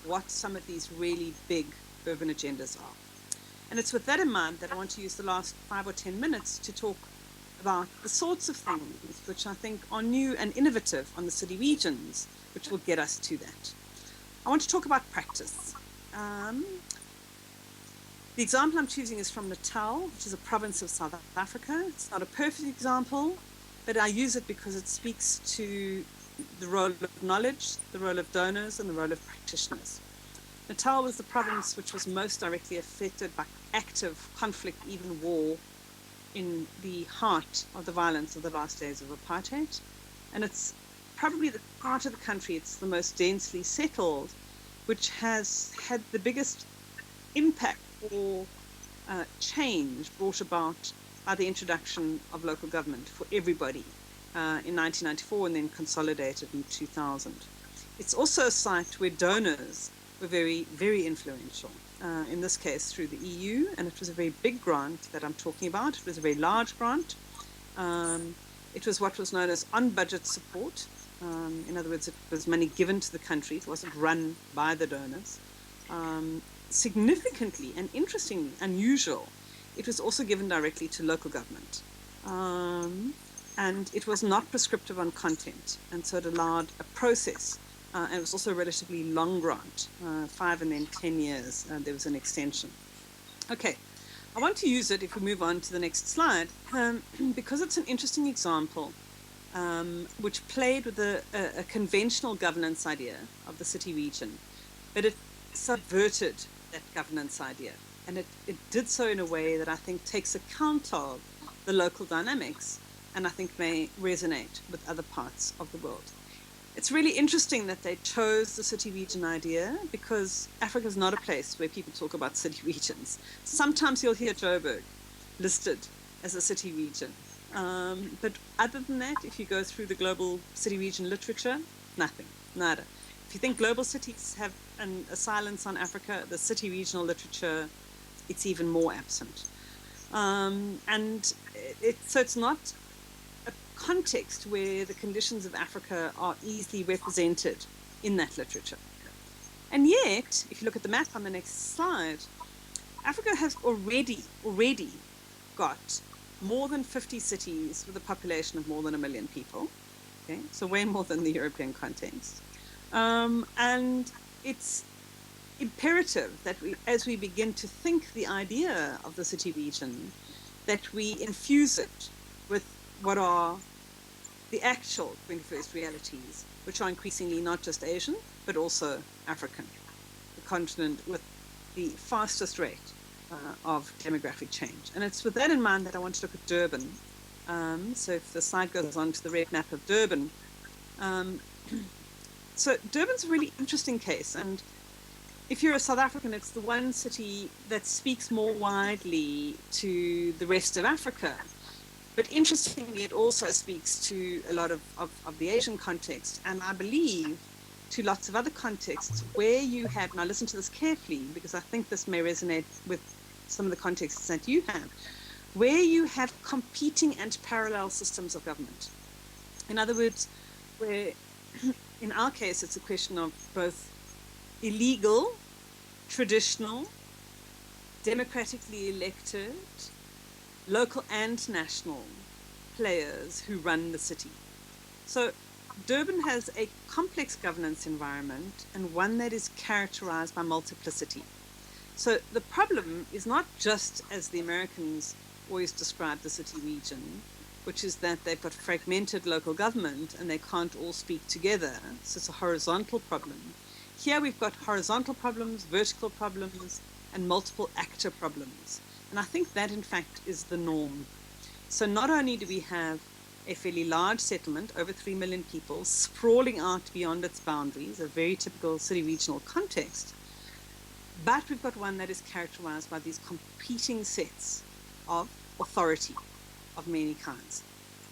B: what some of these really big urban agendas are. And it's with that in mind that I want to use the last 5 or 10 minutes to talk about the sorts of things which I think are new and innovative on the city regions, which will get us to that. I want to talk about practice. The example I'm choosing is from Natal, which is a province of South Africa. It's not a perfect example, but I use it because it speaks to the role of knowledge, the role of donors, and the role of practitioners. Natal was the province which was most directly affected by active conflict, even war, in the heart of the violence of the last days of apartheid. And it's probably the part of the country, it's the most densely settled, which has had the biggest impact or change brought about by the introduction of local government for everybody in 1994 and then consolidated in 2000. It's also a site where donors were very, very influential, in this case through the EU, and it was a very big grant that I'm talking about. It was a very large grant. It was what was known as on-budget support. In other words, it was money given to the country. It wasn't run by the donors. Significantly and interestingly unusual, it was also given directly to local government. And it was not prescriptive on content, and so it allowed a process. And it was also a relatively long grant, 5 and then 10 years, there was an extension. Okay, I want to use it, if we move on to the next slide, because it's an interesting example which played with a conventional governance idea of the city region, but it subverted that governance idea. And it did so in a way that I think takes account of the local dynamics and I think may resonate with other parts of the world. It's really interesting that they chose the city region idea because Africa is not a place where people talk about city regions. Sometimes you'll hear Joburg listed as a city region. But other than that, if you go through the global city region literature, nothing, nada. If you think global cities have a silence on Africa, the city regional literature, it's even more absent. So it's not a context where the conditions of Africa are easily represented in that literature. And yet, if you look at the map on the next slide, Africa has already got more than 50 cities with a population of more than 1 million people. Okay, so way more than the European context. And it's imperative that as we begin to think the idea of the city region, that we infuse it with what are the actual 21st realities, which are increasingly not just Asian, but also African, the continent with the fastest rate of demographic change. And it's with that in mind that I want to look at Durban. So if the slide goes on to the red map of Durban. So Durban's a really interesting case. And if you're a South African, it's the one city that speaks more widely to the rest of Africa. But interestingly, it also speaks to a lot of the Asian context. And I believe to lots of other contexts where you have, now listen to this carefully, because I think this may resonate with some of the contexts that you have, where you have competing and parallel systems of government. In other words, where in our case, it's a question of both illegal, traditional, democratically elected, local and national players who run the city. So Durban has a complex governance environment and one that is characterized by multiplicity. So the problem is not just as the Americans always describe the city region, which is that they've got fragmented local government and they can't all speak together. So it's a horizontal problem. Here we've got horizontal problems, vertical problems, and multiple actor problems. And I think that, in fact, is the norm. So not only do we have a fairly large settlement, over 3 million people, sprawling out beyond its boundaries, a very typical city regional context, but we've got one that is characterized by these competing sets of authority of many kinds.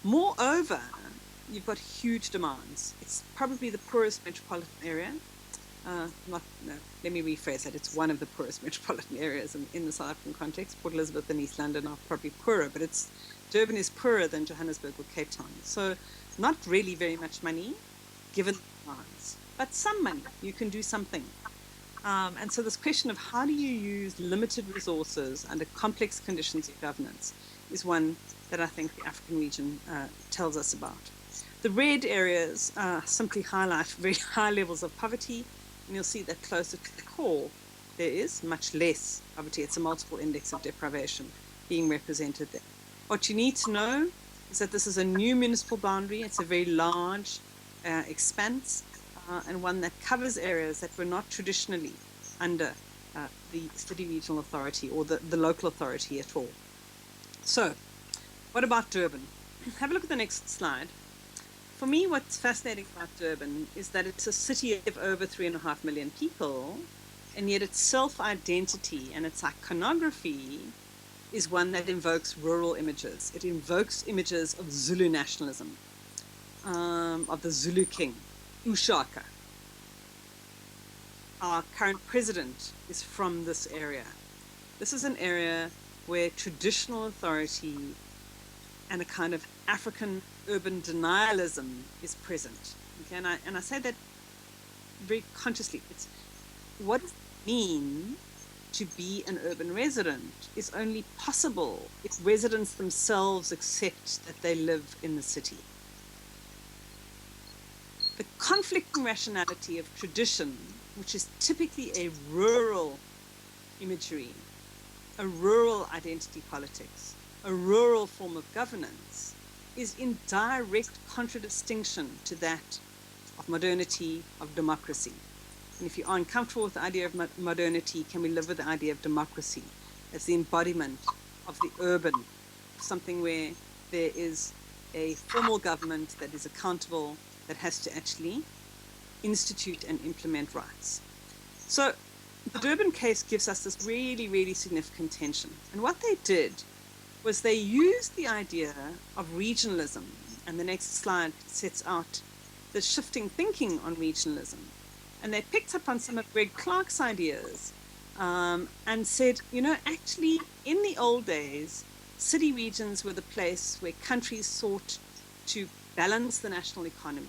B: Moreover, you've got huge demands. It's probably the poorest metropolitan area. not, no, let me rephrase that. It's one of the poorest metropolitan areas in the South African context. Port Elizabeth and East London are probably poorer, but Durban is poorer than Johannesburg or Cape Town. So not really very much money given the demands, but some money. You can do something. And so this question of how do you use limited resources under complex conditions of governance is one that I think the African region tells us about. The red areas simply highlight very high levels of poverty, and you'll see that closer to the core, there is much less poverty. It's a multiple index of deprivation being represented there. What you need to know is that this is a new municipal boundary. It's a very large expanse, and one that covers areas that were not traditionally under the city regional authority or the local authority at all. So, what about Durban? Have a look at the next slide. For me, what's fascinating about Durban is that it's a city of over 3.5 million people, and yet its self-identity and its iconography is one that invokes rural images. It invokes images of Zulu nationalism, of the Zulu king, Ushaka. Our current president is from this area. This is an area where traditional authority and a kind of African urban denialism is present. Okay, and I say that very consciously. It's what does it mean to be an urban resident is only possible if residents themselves accept that they live in the city. The conflicting rationality of tradition, which is typically a rural imagery, a rural identity politics, a rural form of governance, is in direct contradistinction to that of modernity, of democracy. And if you are uncomfortable with the idea of modernity, can we live with the idea of democracy as the embodiment of the urban, something where there is a formal government that is accountable, that has to actually institute and implement rights. So the Durban case gives us this really, really significant tension. And what they did was they used the idea of regionalism, and the next slide sets out the shifting thinking on regionalism. And they picked up on some of Greg Clark's ideas and said, you know, actually, in the old days, city regions were the place where countries sought to balance the national economy,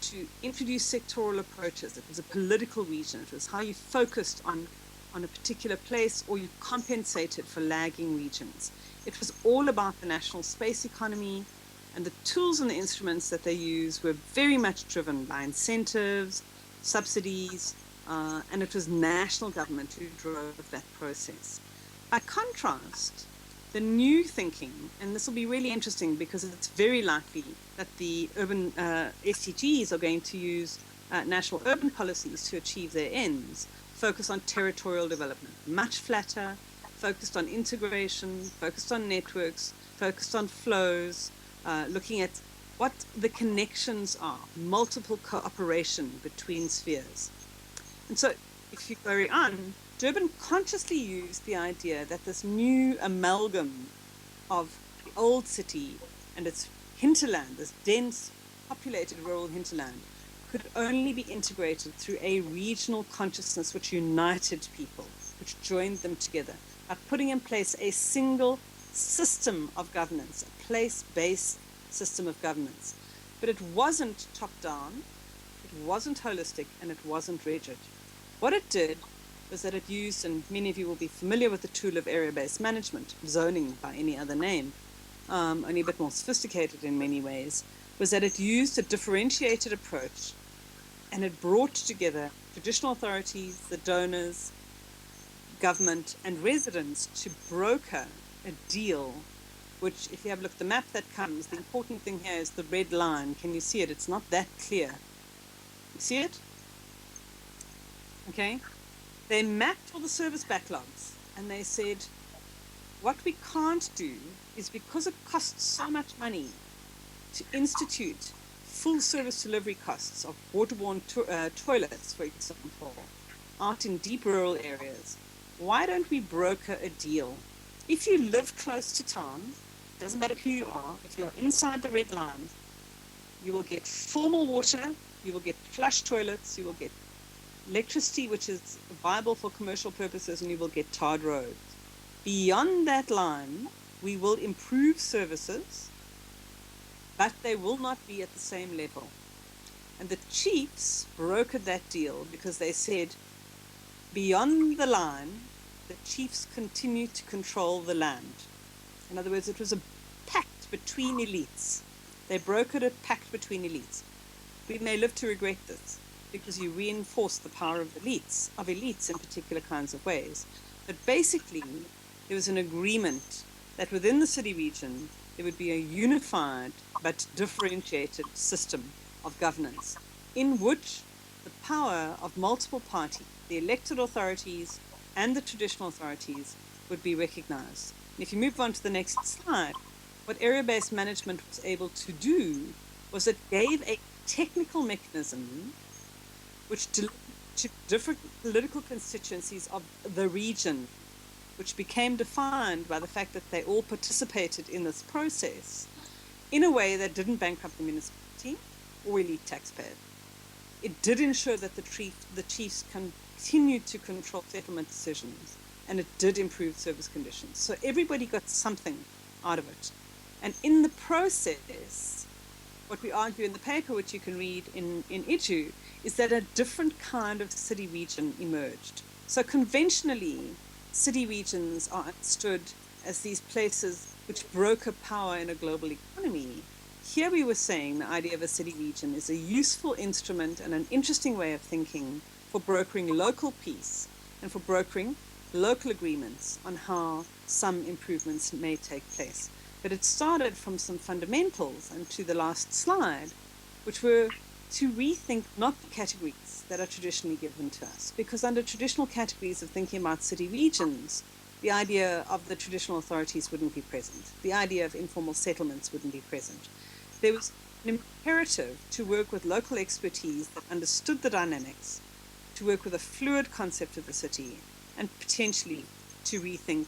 B: to introduce sectoral approaches. It was a political region. It was how you focused on a particular place, or you compensated for lagging regions. It was all about the national space economy, and the tools and the instruments that they used were very much driven by incentives, subsidies, and it was national government who drove that process. By contrast, the new thinking, and this will be really interesting because it's very likely that the urban SDGs are going to use national urban policies to achieve their ends, focus on territorial development, much flatter, focused on integration, focused on networks, focused on flows, looking at what the connections are, multiple cooperation between spheres. And so if you carry on, Durban consciously used the idea that this new amalgam of the old city and its hinterland, this dense, populated rural hinterland, could only be integrated through a regional consciousness which united people, which joined them together, by putting in place a single system of governance, a place-based system of governance. But it wasn't top-down, it wasn't holistic, and it wasn't rigid. What it did was that it used, and many of you will be familiar with the tool of area-based management, zoning by any other name, only a bit more sophisticated in many ways, was that it used a differentiated approach, and it brought together traditional authorities, the donors, government, and residents to broker a deal, which, if you have a look at the map that comes, the important thing here is the red line. Can you see it? It's not that clear. You see it? Okay. They mapped all the service backlogs, and they said, what we can't do is, because it costs so much money to institute full service delivery costs of waterborne toilets, for example, out in deep rural areas, why don't we broker a deal? If you live close to town, doesn't matter who you are, if you're inside the red line, you will get formal water, you will get flush toilets, you will get electricity which is viable for commercial purposes, and you will get tarred roads. Beyond that line, we will improve services, but they will not be at the same level. And the chiefs brokered that deal because they said, beyond the line, the chiefs continue to control the land. In other words, it was a pact between elites. They brokered a pact between elites. We may live to regret this because you reinforce the power of elites in particular kinds of ways. But basically, there was an agreement that within the city region, there would be a unified but differentiated system of governance in which the power of multiple parties, the elected authorities and the traditional authorities, would be recognized. And if you move on to the next slide, what area-based management was able to do was it gave a technical mechanism which delivered to different political constituencies of the region, which became defined by the fact that they all participated in this process in a way that didn't bankrupt the municipality or elite taxpayers. It did ensure that the chiefs continued to control settlement decisions, and it did improve service conditions. So everybody got something out of it. And in the process, what we argue in the paper, which you can read in Iju, is that a different kind of city region emerged. So conventionally, city regions are understood as these places which broker power in a global economy. Here we were saying the idea of a city region is a useful instrument and an interesting way of thinking for brokering local peace and for brokering local agreements on how some improvements may take place. But it started from some fundamentals, and to the last slide, which were to rethink not the categories that are traditionally given to us, because under traditional categories of thinking about city regions, the idea of the traditional authorities wouldn't be present. The idea of informal settlements wouldn't be present. There was an imperative to work with local expertise that understood the dynamics, to work with a fluid concept of the city, and potentially to rethink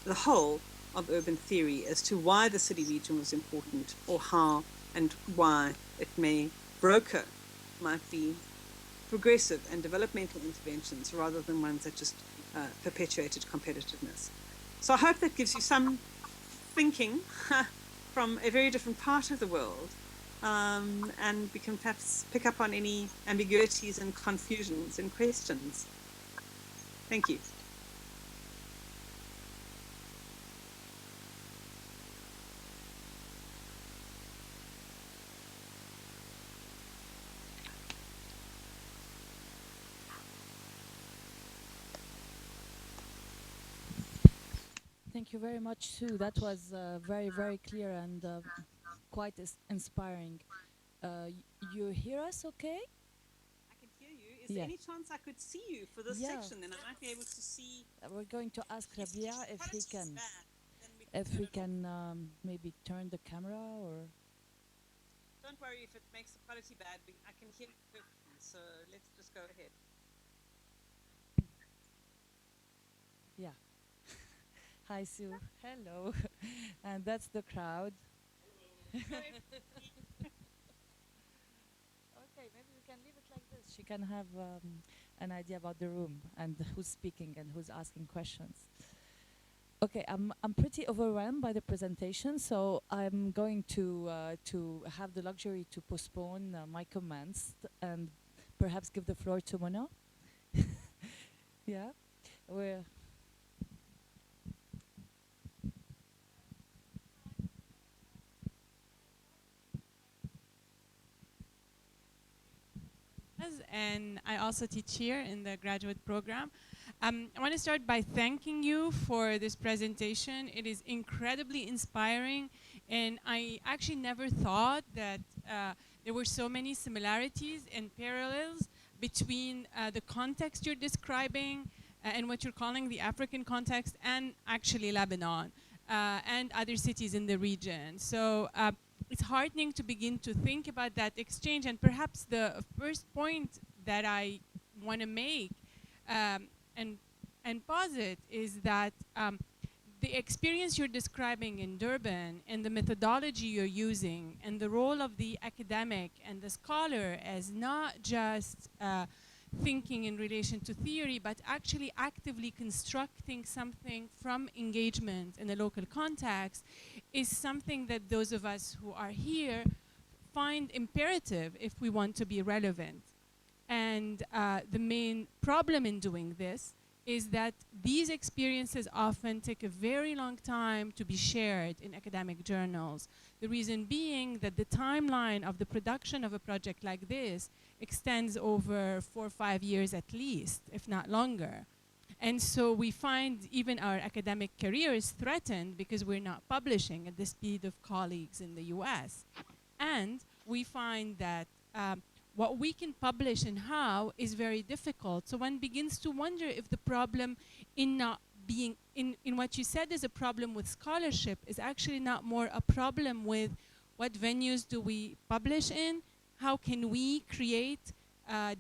B: the whole of urban theory as to why the city region was important, or how and why it may broker might be progressive and developmental interventions rather than ones that just perpetuated competitiveness. So I hope that gives you some thinking from a very different part of the world, and we can perhaps pick up on any ambiguities and confusions and questions. Thank you.
A: Thank you very much, Sue. That was very, very clear and quite inspiring. You hear us okay?
B: I can hear you. Is there any chance I could see you for this section? Then I might be able to see.
A: We're going to ask Rabia if he can maybe turn the camera or.
B: Don't worry if it makes the quality bad. I can hear you perfectly. So let's just go ahead.
A: Yeah. Hi, Sue. Hello. And that's the crowd. Okay, maybe we can leave it like this. She can have an idea about the room and who's speaking and who's asking questions. Okay, I'm pretty overwhelmed by the presentation, so I'm going to have the luxury to postpone my comments and perhaps give the floor to Mona. Yeah, we're.
C: And I also teach here in the graduate program. I want to start by thanking you for this presentation. It is incredibly inspiring, and I actually never thought that there were so many similarities and parallels between the context you're describing and what you're calling the African context, and actually Lebanon and other cities in the region. So it's heartening to begin to think about that exchange. And perhaps the first point that I want to make and posit is that the experience you're describing in Durban and the methodology you're using and the role of the academic and the scholar as not just thinking in relation to theory, but actually actively constructing something from engagement in a local context is something that those of us who are here find imperative if we want to be relevant. And the main problem in doing this is that these experiences often take a very long time to be shared in academic journals. The reason being that the timeline of the production of a project like this extends over 4 or 5 years at least, if not longer. And so we find even our academic careers threatened because we're not publishing at the speed of colleagues in the US. And we find that what we can publish and how is very difficult. So one begins to wonder if the problem in not being, in what you said is a problem with scholarship is actually not more a problem with what venues do we publish in, how can we create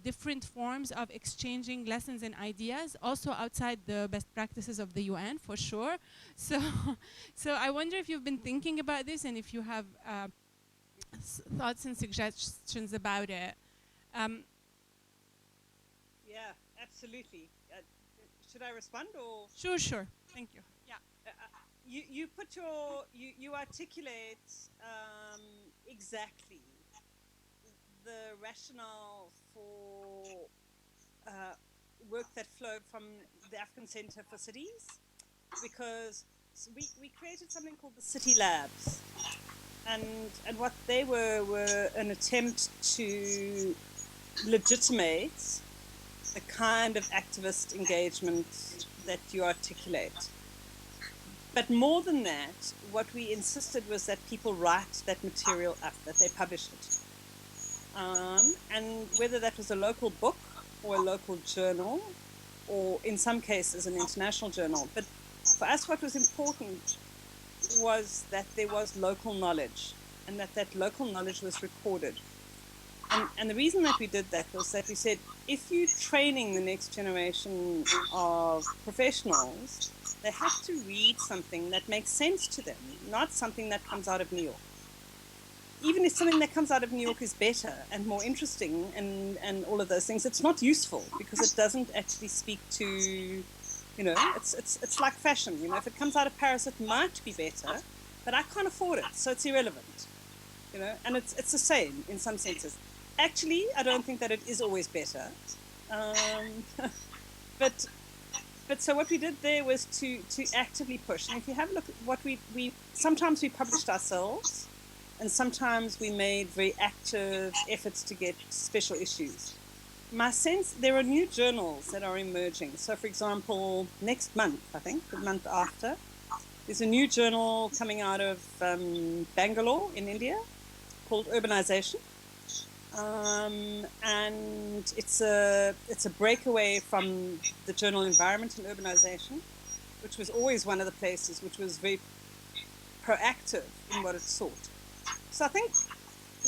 C: different forms of exchanging lessons and ideas, also outside the best practices of the UN, for sure. So, so I wonder if you've been thinking about this and if you have thoughts and suggestions about it.
B: Yeah, absolutely. Should I respond or?
C: Sure, sure. Thank you. Yeah.
B: You put your, you articulate exactly the rationale for work that flowed from the African Center for Cities, because we created something called the City Labs. And what they were an attempt to legitimate the kind of activist engagement that you articulate. But more than that, what we insisted was that people write that material up, that they publish it. And whether that was a local book or a local journal, or in some cases an international journal. But for us, what was important was that there was local knowledge, and that local knowledge was recorded. And the reason that we did that was that we said, if you're training the next generation of professionals, they have to read something that makes sense to them, not something that comes out of New York. Even if something that comes out of New York is better and more interesting and all of those things, it's not useful because it doesn't actually speak to, you know, it's like fashion. You know, if it comes out of Paris, it might be better, but I can't afford it, so it's irrelevant. You know, and it's the same in some senses. Actually, I don't think that it is always better. But so what we did there was to actively push. And if you have a look at what we sometimes we published ourselves, and sometimes we made very active efforts to get special issues. My sense, there are new journals that are emerging. So, for example, next month, I think, the month after, there's a new journal coming out of Bangalore in India called Urbanization. And it's a breakaway from the journal Environment and Urbanization, which was always one of the places which was very proactive in what it sought. So I think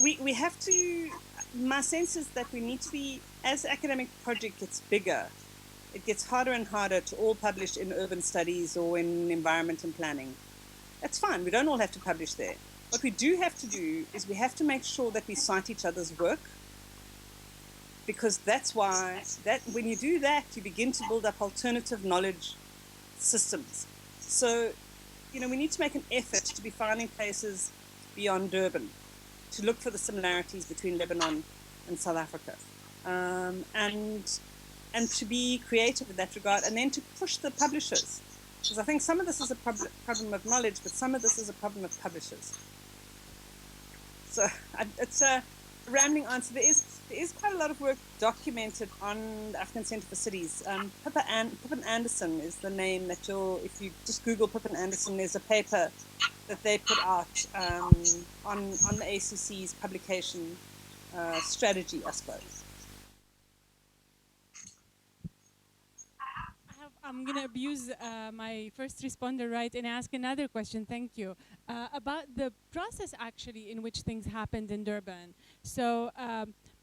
B: we have to, my sense is that we need to be, as the academic project gets bigger, it gets harder and harder to all publish in urban studies or in environment and planning. That's fine, we don't all have to publish there. What we do have to do is we have to make sure that we cite each other's work, because that's why, that when you do that, you begin to build up alternative knowledge systems. So, you know, we need to make an effort to be finding places beyond Durban, to look for the similarities between Lebanon and South Africa, and to be creative in that regard, and then to push the publishers. Because I think some of this is a problem of knowledge, but some of this is a problem of publishers. So it's a rambling answer. There is quite a lot of work documented on the African Center for Cities. Pippin Anderson is the name that if you just Google Pippin Anderson, there's a paper that they put out on the ACC's publication strategy, I suppose.
C: I'm going to abuse my first responder right and ask another question, thank you, about the process actually in which things happened in Durban. So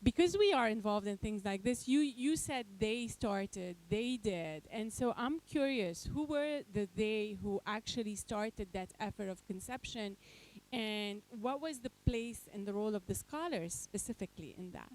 C: because we are involved in things like this, you said they started, they did. And so I'm curious, who were the they who actually started that effort of conception, and what was the place and the role of the scholars specifically in that?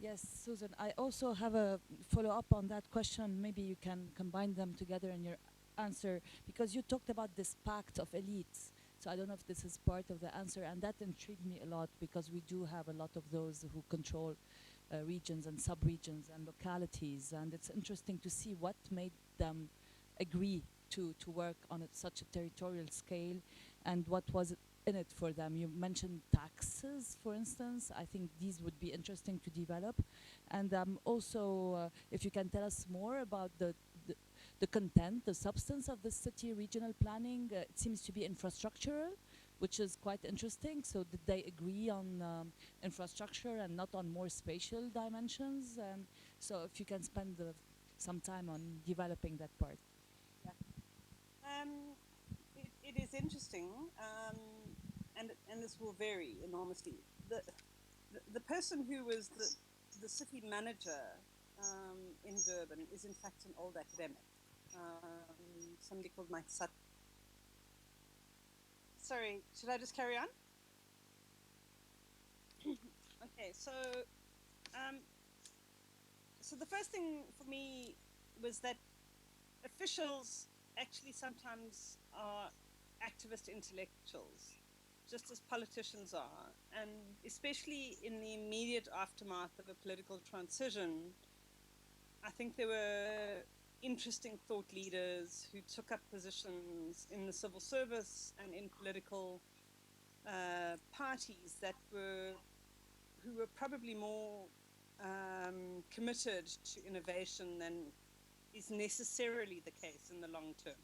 A: Yes, Susan, I also have a follow-up on that question. Maybe you can combine them together in your answer, because you talked about this pact of elites. So I don't know if this is part of the answer, and that intrigued me a lot, because we do have a lot of those who control regions and sub-regions and localities, and it's interesting to see what made them agree to work on such a territorial scale, and what was in it for them. You mentioned taxes, for instance. I think these would be interesting to develop. And also, if you can tell us more about the content, the substance of the city regional planning. It seems to be infrastructural, which is quite interesting. So did they agree on infrastructure and not on more spatial dimensions? So if you can spend some time on developing that part.
B: It is interesting, and this will vary enormously. The person who was the city manager in Durban is in fact an old academic, somebody called Mike Sutton. Sorry, should I just carry on? Okay, so the first thing for me was that officials actually sometimes are activist intellectuals, just as politicians are, and especially in the immediate aftermath of a political transition, I think there were interesting thought leaders who took up positions in the civil service and in political parties who were probably more committed to innovation than is necessarily the case in the long term.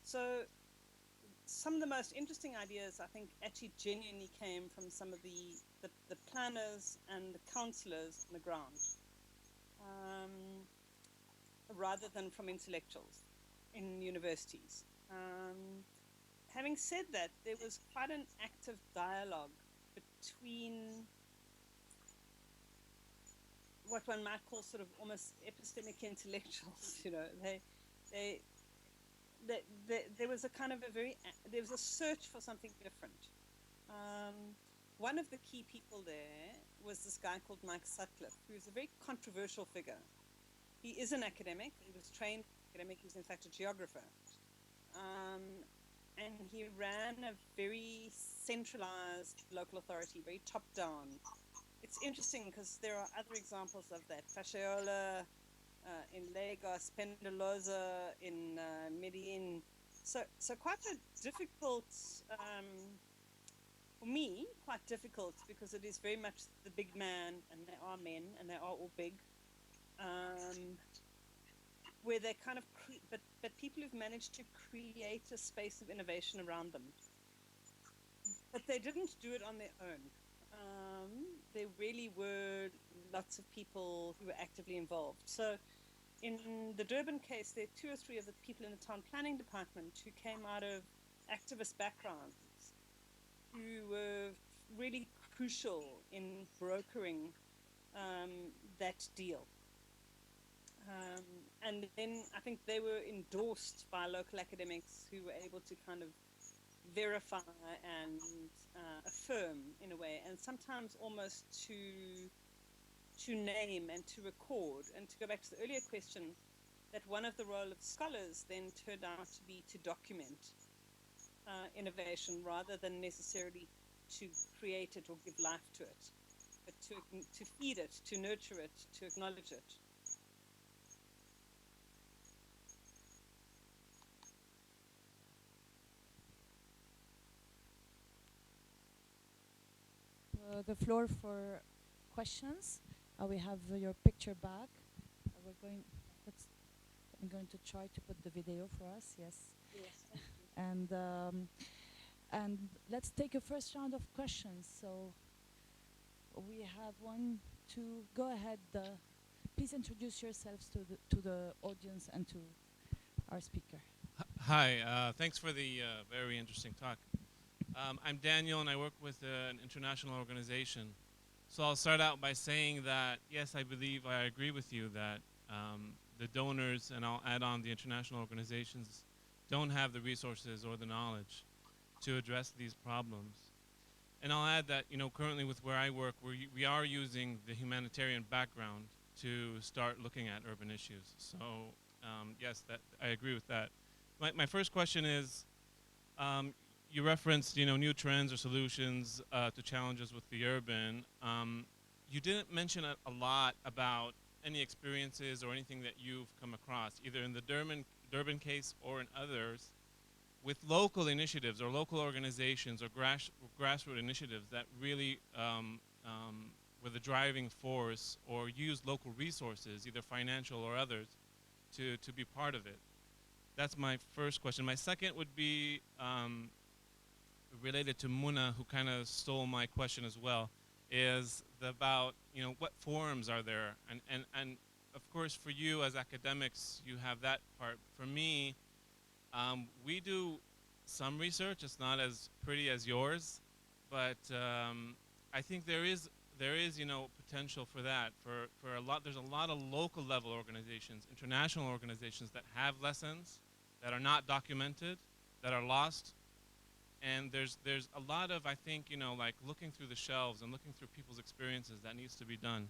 B: So some of the most interesting ideas, I think, actually genuinely came from some of the planners and the councillors on the ground, rather than from intellectuals in universities. Having said that, there was quite an active dialogue between what one might call sort of almost epistemic intellectuals. You know, there was a kind of there was a search for something different. One of the key people there was this guy called Mike Sutcliffe, who's a very controversial figure. He is an academic. He was trained academic. He was in fact a geographer. And he ran a very centralized local authority, very top-down. It's interesting because there are other examples of that. Fasciola in Lagos, Pendolosa in Medellin. So quite a difficult, for me, quite difficult, because it is very much the big man, and they are men, and they are all big, where they kind of, but people who've managed to create a space of innovation around them. But they didn't do it on their own. There really were lots of people who were actively involved. So in the Durban case, there are 2 or 3 of the people in the town planning department who came out of activist backgrounds, who were really crucial in brokering that deal. And then I think they were endorsed by local academics who were able to kind of verify and affirm in a way, and sometimes almost to name and to record. And to go back to the earlier question, that one of the role of scholars then turned out to be to document innovation rather than necessarily to create it or give life to it, but to feed it, to nurture it, to acknowledge it.
A: The floor for questions. We have your picture back. I'm going to try to put the video for us. Yes.
B: Yes. Thank you.
A: And let's take a first round of questions. So we have 1, 2. Go ahead. Please introduce yourselves to the audience and to our speaker.
D: Hi. Thanks for the very interesting talk. I'm Daniel, and I work with an international organization. So I'll start out by saying that, yes, I agree with you that the donors, and I'll add on the international organizations, don't have the resources or the knowledge to address these problems. And I'll add that, you know, currently with where I work, we are using the humanitarian background to start looking at urban issues. So yes, that I agree with that. My first question is, you referenced, you know, new trends or solutions to challenges with the urban. You didn't mention a lot about any experiences or anything that you've come across, either in the Durban case or in others, with local initiatives or local organizations or grassroots initiatives that really were the driving force or used local resources, either financial or others, to be part of it. That's my first question. My second would be related to Muna, who kind of stole my question as well, is about, you know, what forums are there? And of course, for you as academics, you have that part. For me, we do some research. It's not as pretty as yours, but I think there is, you know, potential for that. For a lot, there's a lot of local level organizations, international organizations that have lessons that are not documented, that are lost. And there's a lot of, I think, you know, like looking through the shelves and looking through people's experiences that needs to be done.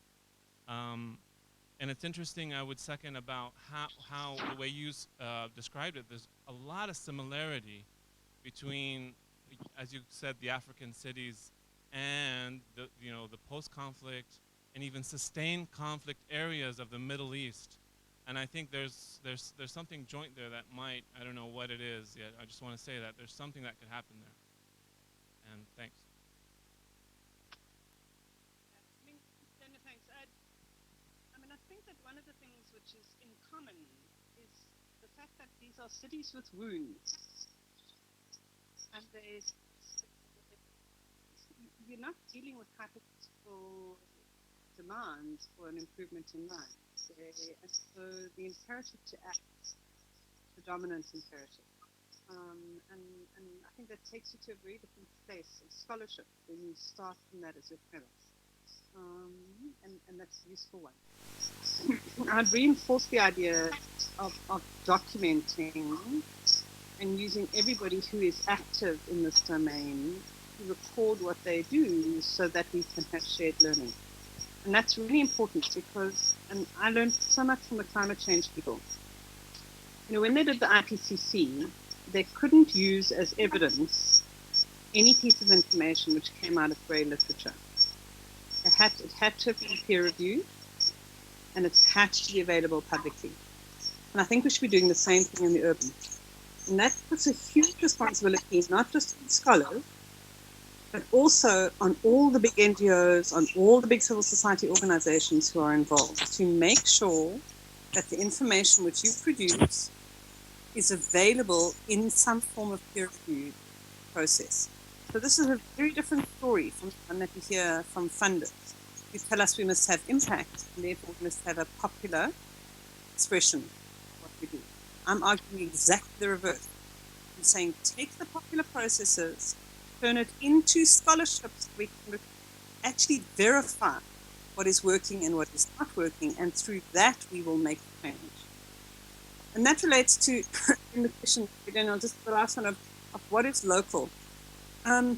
D: And it's interesting, I would second about how the way you described it, there's a lot of similarity between, as you said, the African cities and the, you know, the post-conflict and even sustained conflict areas of the Middle East. And I think there's something joint there that might, I don't know what it is yet, I just want to say that there's something that could happen there. And thanks.
B: I mean, Dana, thanks. I mean, I think that one of the things which is in common is the fact that these are cities with wounds. And you're not dealing with hypothetical demands for an improvement in life. And so the imperative to act is the dominant imperative. And I think that takes you to a very different place of scholarship when you start from that as your premise. And that's a useful one. I'd reinforce the idea of documenting and using everybody who is active in this domain to record what they do so that we can have shared learning. And that's really important because, and I learned so much from the climate change people. You know, when they did the IPCC, they couldn't use as evidence any piece of information which came out of grey literature. It had to be peer reviewed, and it had to be available publicly. And I think we should be doing the same thing in the urban. And that puts a huge responsibility, not just on scholars, but also on all the big NGOs, on all the big civil society organizations who are involved, to make sure that the information which you produce is available in some form of peer-reviewed process. So this is a very different story from the one that we hear from funders, who tell us we must have impact, and therefore we must have a popular expression of what we do. I'm arguing exactly the reverse. I'm saying take the popular processes, turn it into scholarship so we can actually verify what is working and what is not working, and through that we will make change. And that relates to in the question, Daniel, just the last one of what is local. I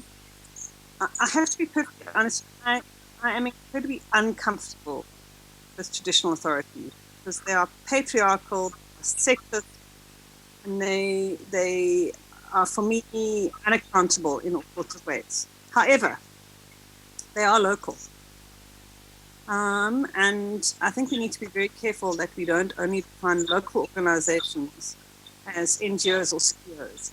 B: have to be perfectly honest, I am incredibly uncomfortable with traditional authority because they are patriarchal, sexist, and they are, for me, unaccountable in all sorts of ways. However, they are local. And I think we need to be very careful that we don't only define local organizations as NGOs or CEOs.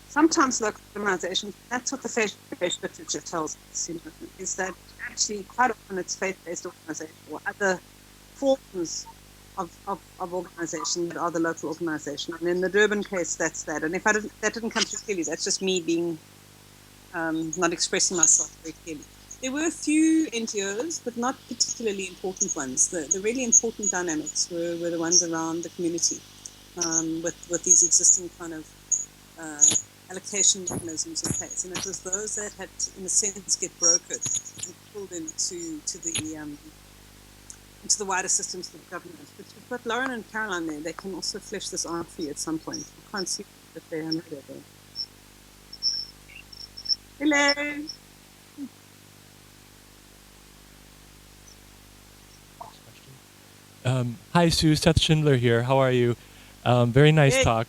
B: Sometimes local organizations, that's what the faith-based literature tells us, you know, is that actually quite often it's faith-based organizations or other forms of organization that are the local organization. And in the Durban case, that's that. And if that didn't come through clearly, that's just me being not expressing myself very clearly. There were a few NGOs, but not particularly important ones. The really important dynamics were the ones around the community, with these existing kind of allocation mechanisms in place. And it was those that had to, in a sense, get brokered and pulled into the wider systems of the government. But you've got Lauren and Caroline there. They can also flesh this out for you at some point. I can't see that they are not there. Hello.
E: Hi, Sue. Seth Schindler here. How are you? Very nice
B: Hey.
E: talk.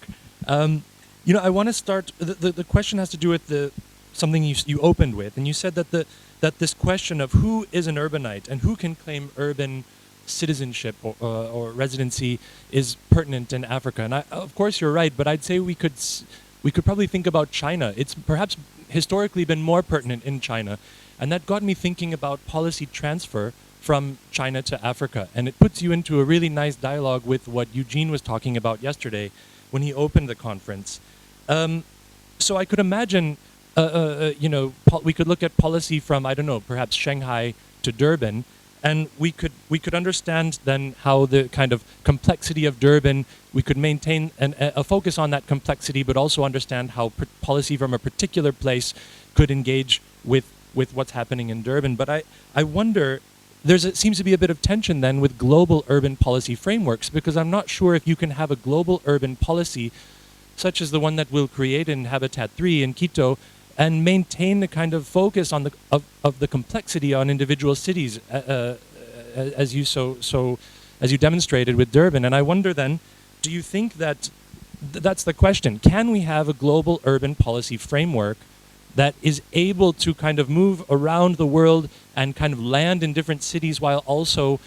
E: I want to start. The question has to do with something you opened with, and you said that this question of who is an urbanite and who can claim urban citizenship or residency is pertinent in Africa. And of course, you're right. But I'd say we could probably think about China. It's perhaps historically been more pertinent in China, and that got me thinking about policy transfer from China to Africa. And it puts you into a really nice dialogue with what Eugene was talking about yesterday when he opened the conference. So I could imagine, we could look at policy from, I don't know, perhaps Shanghai to Durban, and we could understand then how the kind of complexity of Durban, we could maintain a focus on that complexity, but also understand how policy from a particular place could engage with what's happening in Durban. But I wonder, seems to be a bit of tension then with global urban policy frameworks, because I'm not sure if you can have a global urban policy such as the one that we'll create in Habitat 3 in Quito and maintain the kind of focus on of the complexity on individual cities as you demonstrated with Durban. And I wonder then, do you think that that's the question? Can we have a global urban policy framework that is able to kind of move around the world and kind of land in different cities while also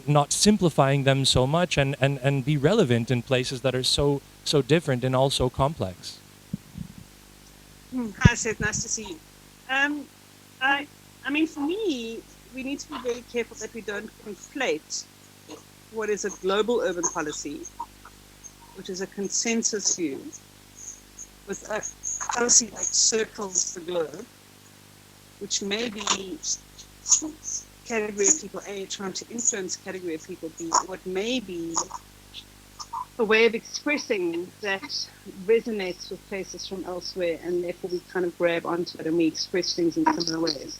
E: not simplifying them so much and be relevant in places that are so different and also complex?
B: Hi, Seth. Nice to see you. I mean, for me, we need to be very careful that we don't conflate what is a global urban policy, which is a consensus view, with a policy that circles the globe, which may be category of people A trying to influence category of people B, what may be a way of expressing that resonates with places from elsewhere, and therefore we kind of grab onto it and we express things in similar ways.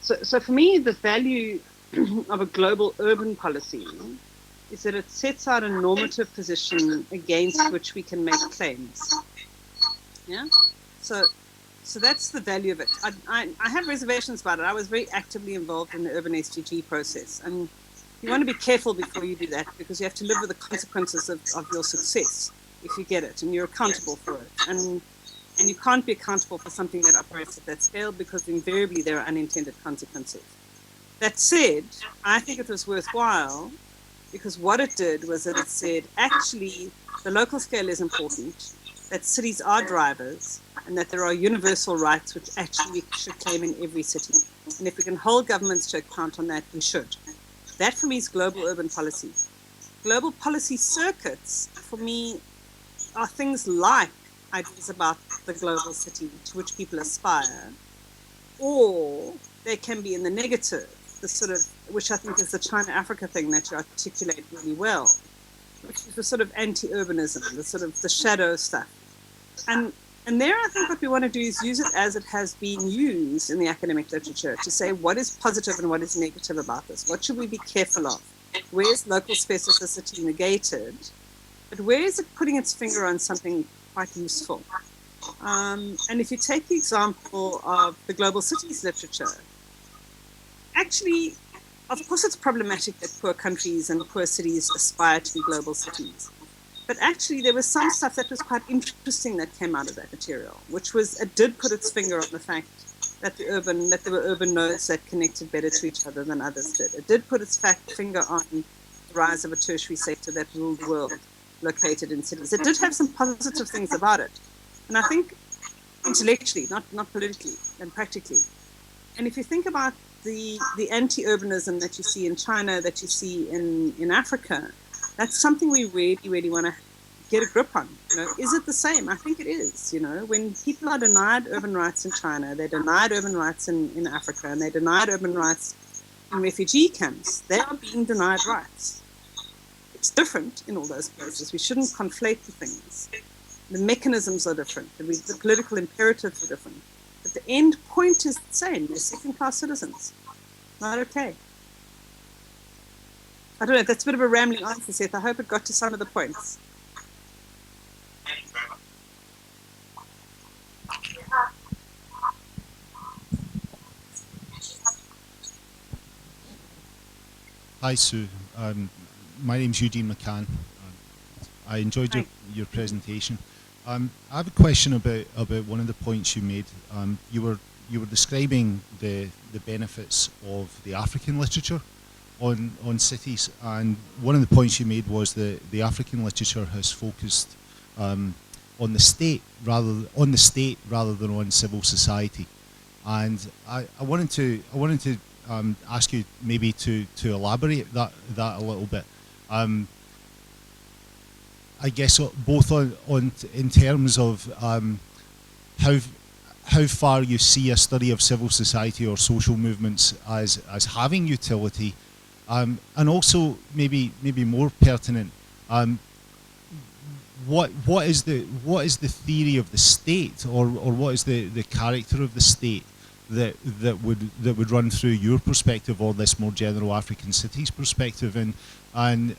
B: So for me, the value of a global urban policy is that it sets out a normative position against which we can make claims. Yeah? So that's the value of it. I have reservations about it. I was very actively involved in the urban SDG process, and you want to be careful before you do that, because you have to live with the consequences of your success if you get it, and you're accountable for it. And you can't be accountable for something that operates at that scale, because invariably there are unintended consequences. That said, I think it was worthwhile, because what it did was that it said, actually, the local scale is important, that cities are drivers, and that there are universal rights which actually we should claim in every city. And if we can hold governments to account on that, we should. That, for me, is global urban policy. Global policy circuits, for me, are things like ideas about the global city to which people aspire, or they can be in the negative, the sort of, which I think is the China-Africa thing that you articulate really well, which is the sort of anti-urbanism, the sort of the shadow stuff. And there, I think what we want to do is use it as it has been used in the academic literature, to say what is positive and what is negative about this. What should we be careful of? Where is local specificity negated? But where is it putting its finger on something quite useful? And if you take the example of the global cities literature, actually, of course it's problematic that poor countries and poor cities aspire to be global cities. But actually, there was some stuff that was quite interesting that came out of that material, which was, it did put its finger on the fact that there were urban nodes that connected better to each other than others did. It did put its finger on the rise of a tertiary sector that ruled the world, located in cities. It did have some positive things about it. And I think intellectually, not politically and practically. And if you think about the anti-urbanism that you see in China, that you see in Africa, that's something we really, really want to get a grip on. Is it the same? I think it is. When people are denied urban rights in China, they're denied urban rights in Africa, and they're denied urban rights in refugee camps, they are being denied rights. It's different in all those places. We shouldn't conflate the things. The mechanisms are different. The political imperatives are different. But the end point is the same. They're second-class citizens. Not okay. I don't know, that's a bit of a rambling answer, Seth. I hope it got to some of the points.
F: Hi, Sue. My name's Eugene McCann. I enjoyed your presentation. I have a question about one of the points you made. You were describing the benefits of the African literature on cities, and one of the points you made was that the African literature has focused on the state rather than on civil society. And I wanted to ask you maybe to elaborate that a little bit. I guess both on in terms of how far you see a study of civil society or social movements as having utility, and also maybe more pertinent, what is the theory of the state, or what is the character of the state that would run through your perspective, or this more general African cities perspective, and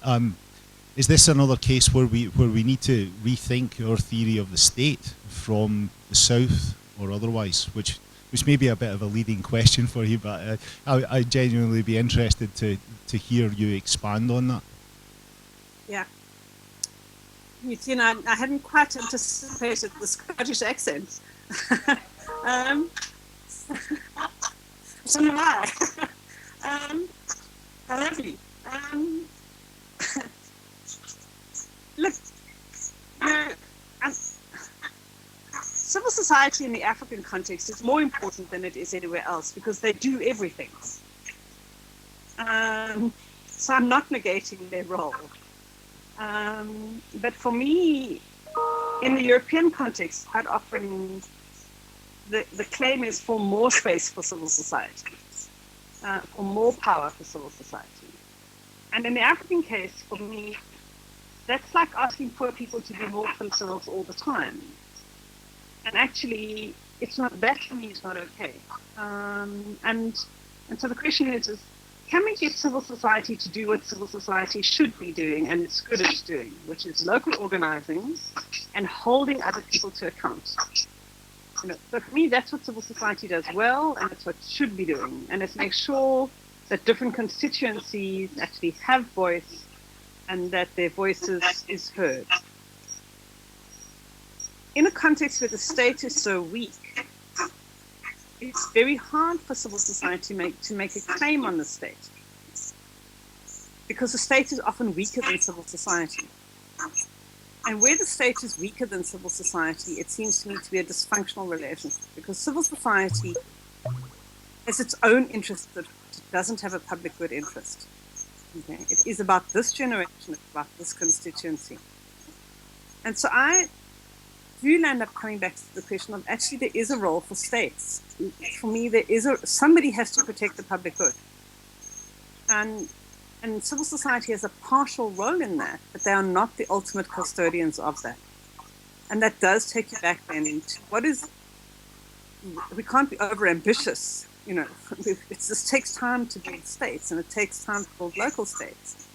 F: is this another case where we need to rethink our theory of the state from the south or otherwise, which may be a bit of a leading question for you, but I'd genuinely be interested to hear you expand on that.
B: Yeah. You know, I hadn't quite anticipated the Scottish accent. So am I. How lovely. Look, you know, civil society in the African context is more important than it is anywhere else because they do everything. So I'm not negating their role. But for me, in the European context, quite often the claim is for more space for civil society, for more power for civil society. And in the African case, for me, that's like asking poor people to do more for themselves all the time. And actually, it's not, that for me is not okay. And so the question is can we get civil society to do what civil society should be doing and it's good at doing, which is local organizing and holding other people to account. You know, so for me, that's what civil society does well, and it's what it should be doing. And it's make sure that different constituencies actually have voice and that their voices is heard. In a context where the state is so weak, it's very hard for civil society to make a claim on the state, because the state is often weaker than civil society. And where the state is weaker than civil society, it seems to me to be a dysfunctional relationship, because civil society has its own interest that it doesn't have a public good interest. Okay? It is about this generation, it's about this constituency. And so I do end up coming back to the question of actually there is a role for states. For me, somebody has to protect the public good. And civil society has a partial role in that, but they are not the ultimate custodians of that. And that does take you back then into we can't be over-ambitious, you know. It just takes time to build states, and it takes time to build local states.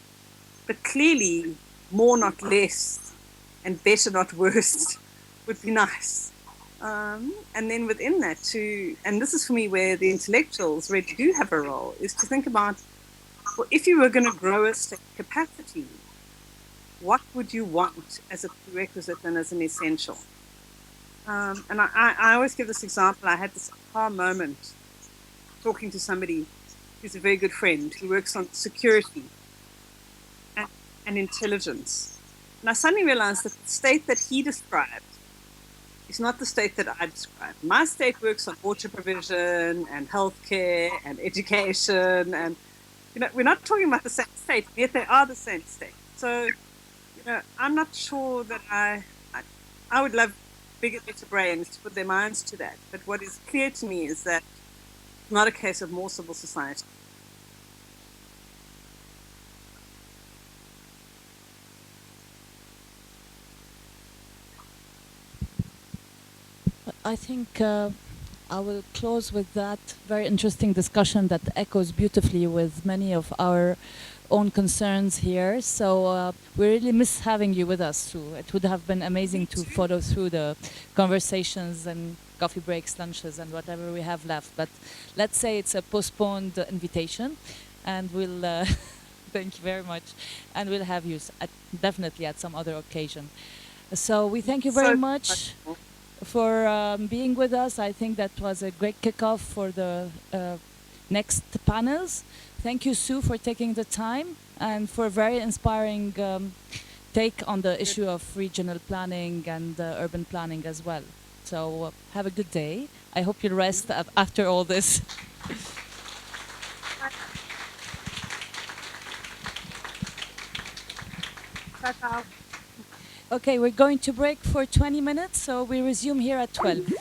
B: But clearly, more not less, and better not worse, would be nice. And then within that too, and this is for me where the intellectuals really do have a role, is to think about, well, if you were going to grow a state capacity, what would you want as a prerequisite and as an essential? And I always give this example. I had this aha moment talking to somebody who's a very good friend who works on security and intelligence. And I suddenly realized that the state that he described is not the state that I described. My state works on water provision and healthcare and education, and you know, we're not talking about the same state, yet they are the same state. So, you know, I'm not sure that I would love bigger, better brains to put their minds to that. But what is clear to me is that it's not a case of more civil society.
A: I think I will close with that very interesting discussion that echoes beautifully with many of our own concerns here. So we really miss having you with us too. It would have been amazing to follow through the conversations and coffee breaks, lunches, and whatever we have left. But let's say it's a postponed invitation, and we'll Thank you very much. And we'll have you definitely at some other occasion. So we thank you very much for being with us. I think that was a great kickoff for the next panels. Thank you, Sue, for taking the time and for a very inspiring take on the issue of regional planning and urban planning as well. So have a good day. I hope you'll rest after all this. Okay, we're going to break for 20 minutes, so we resume here at 12.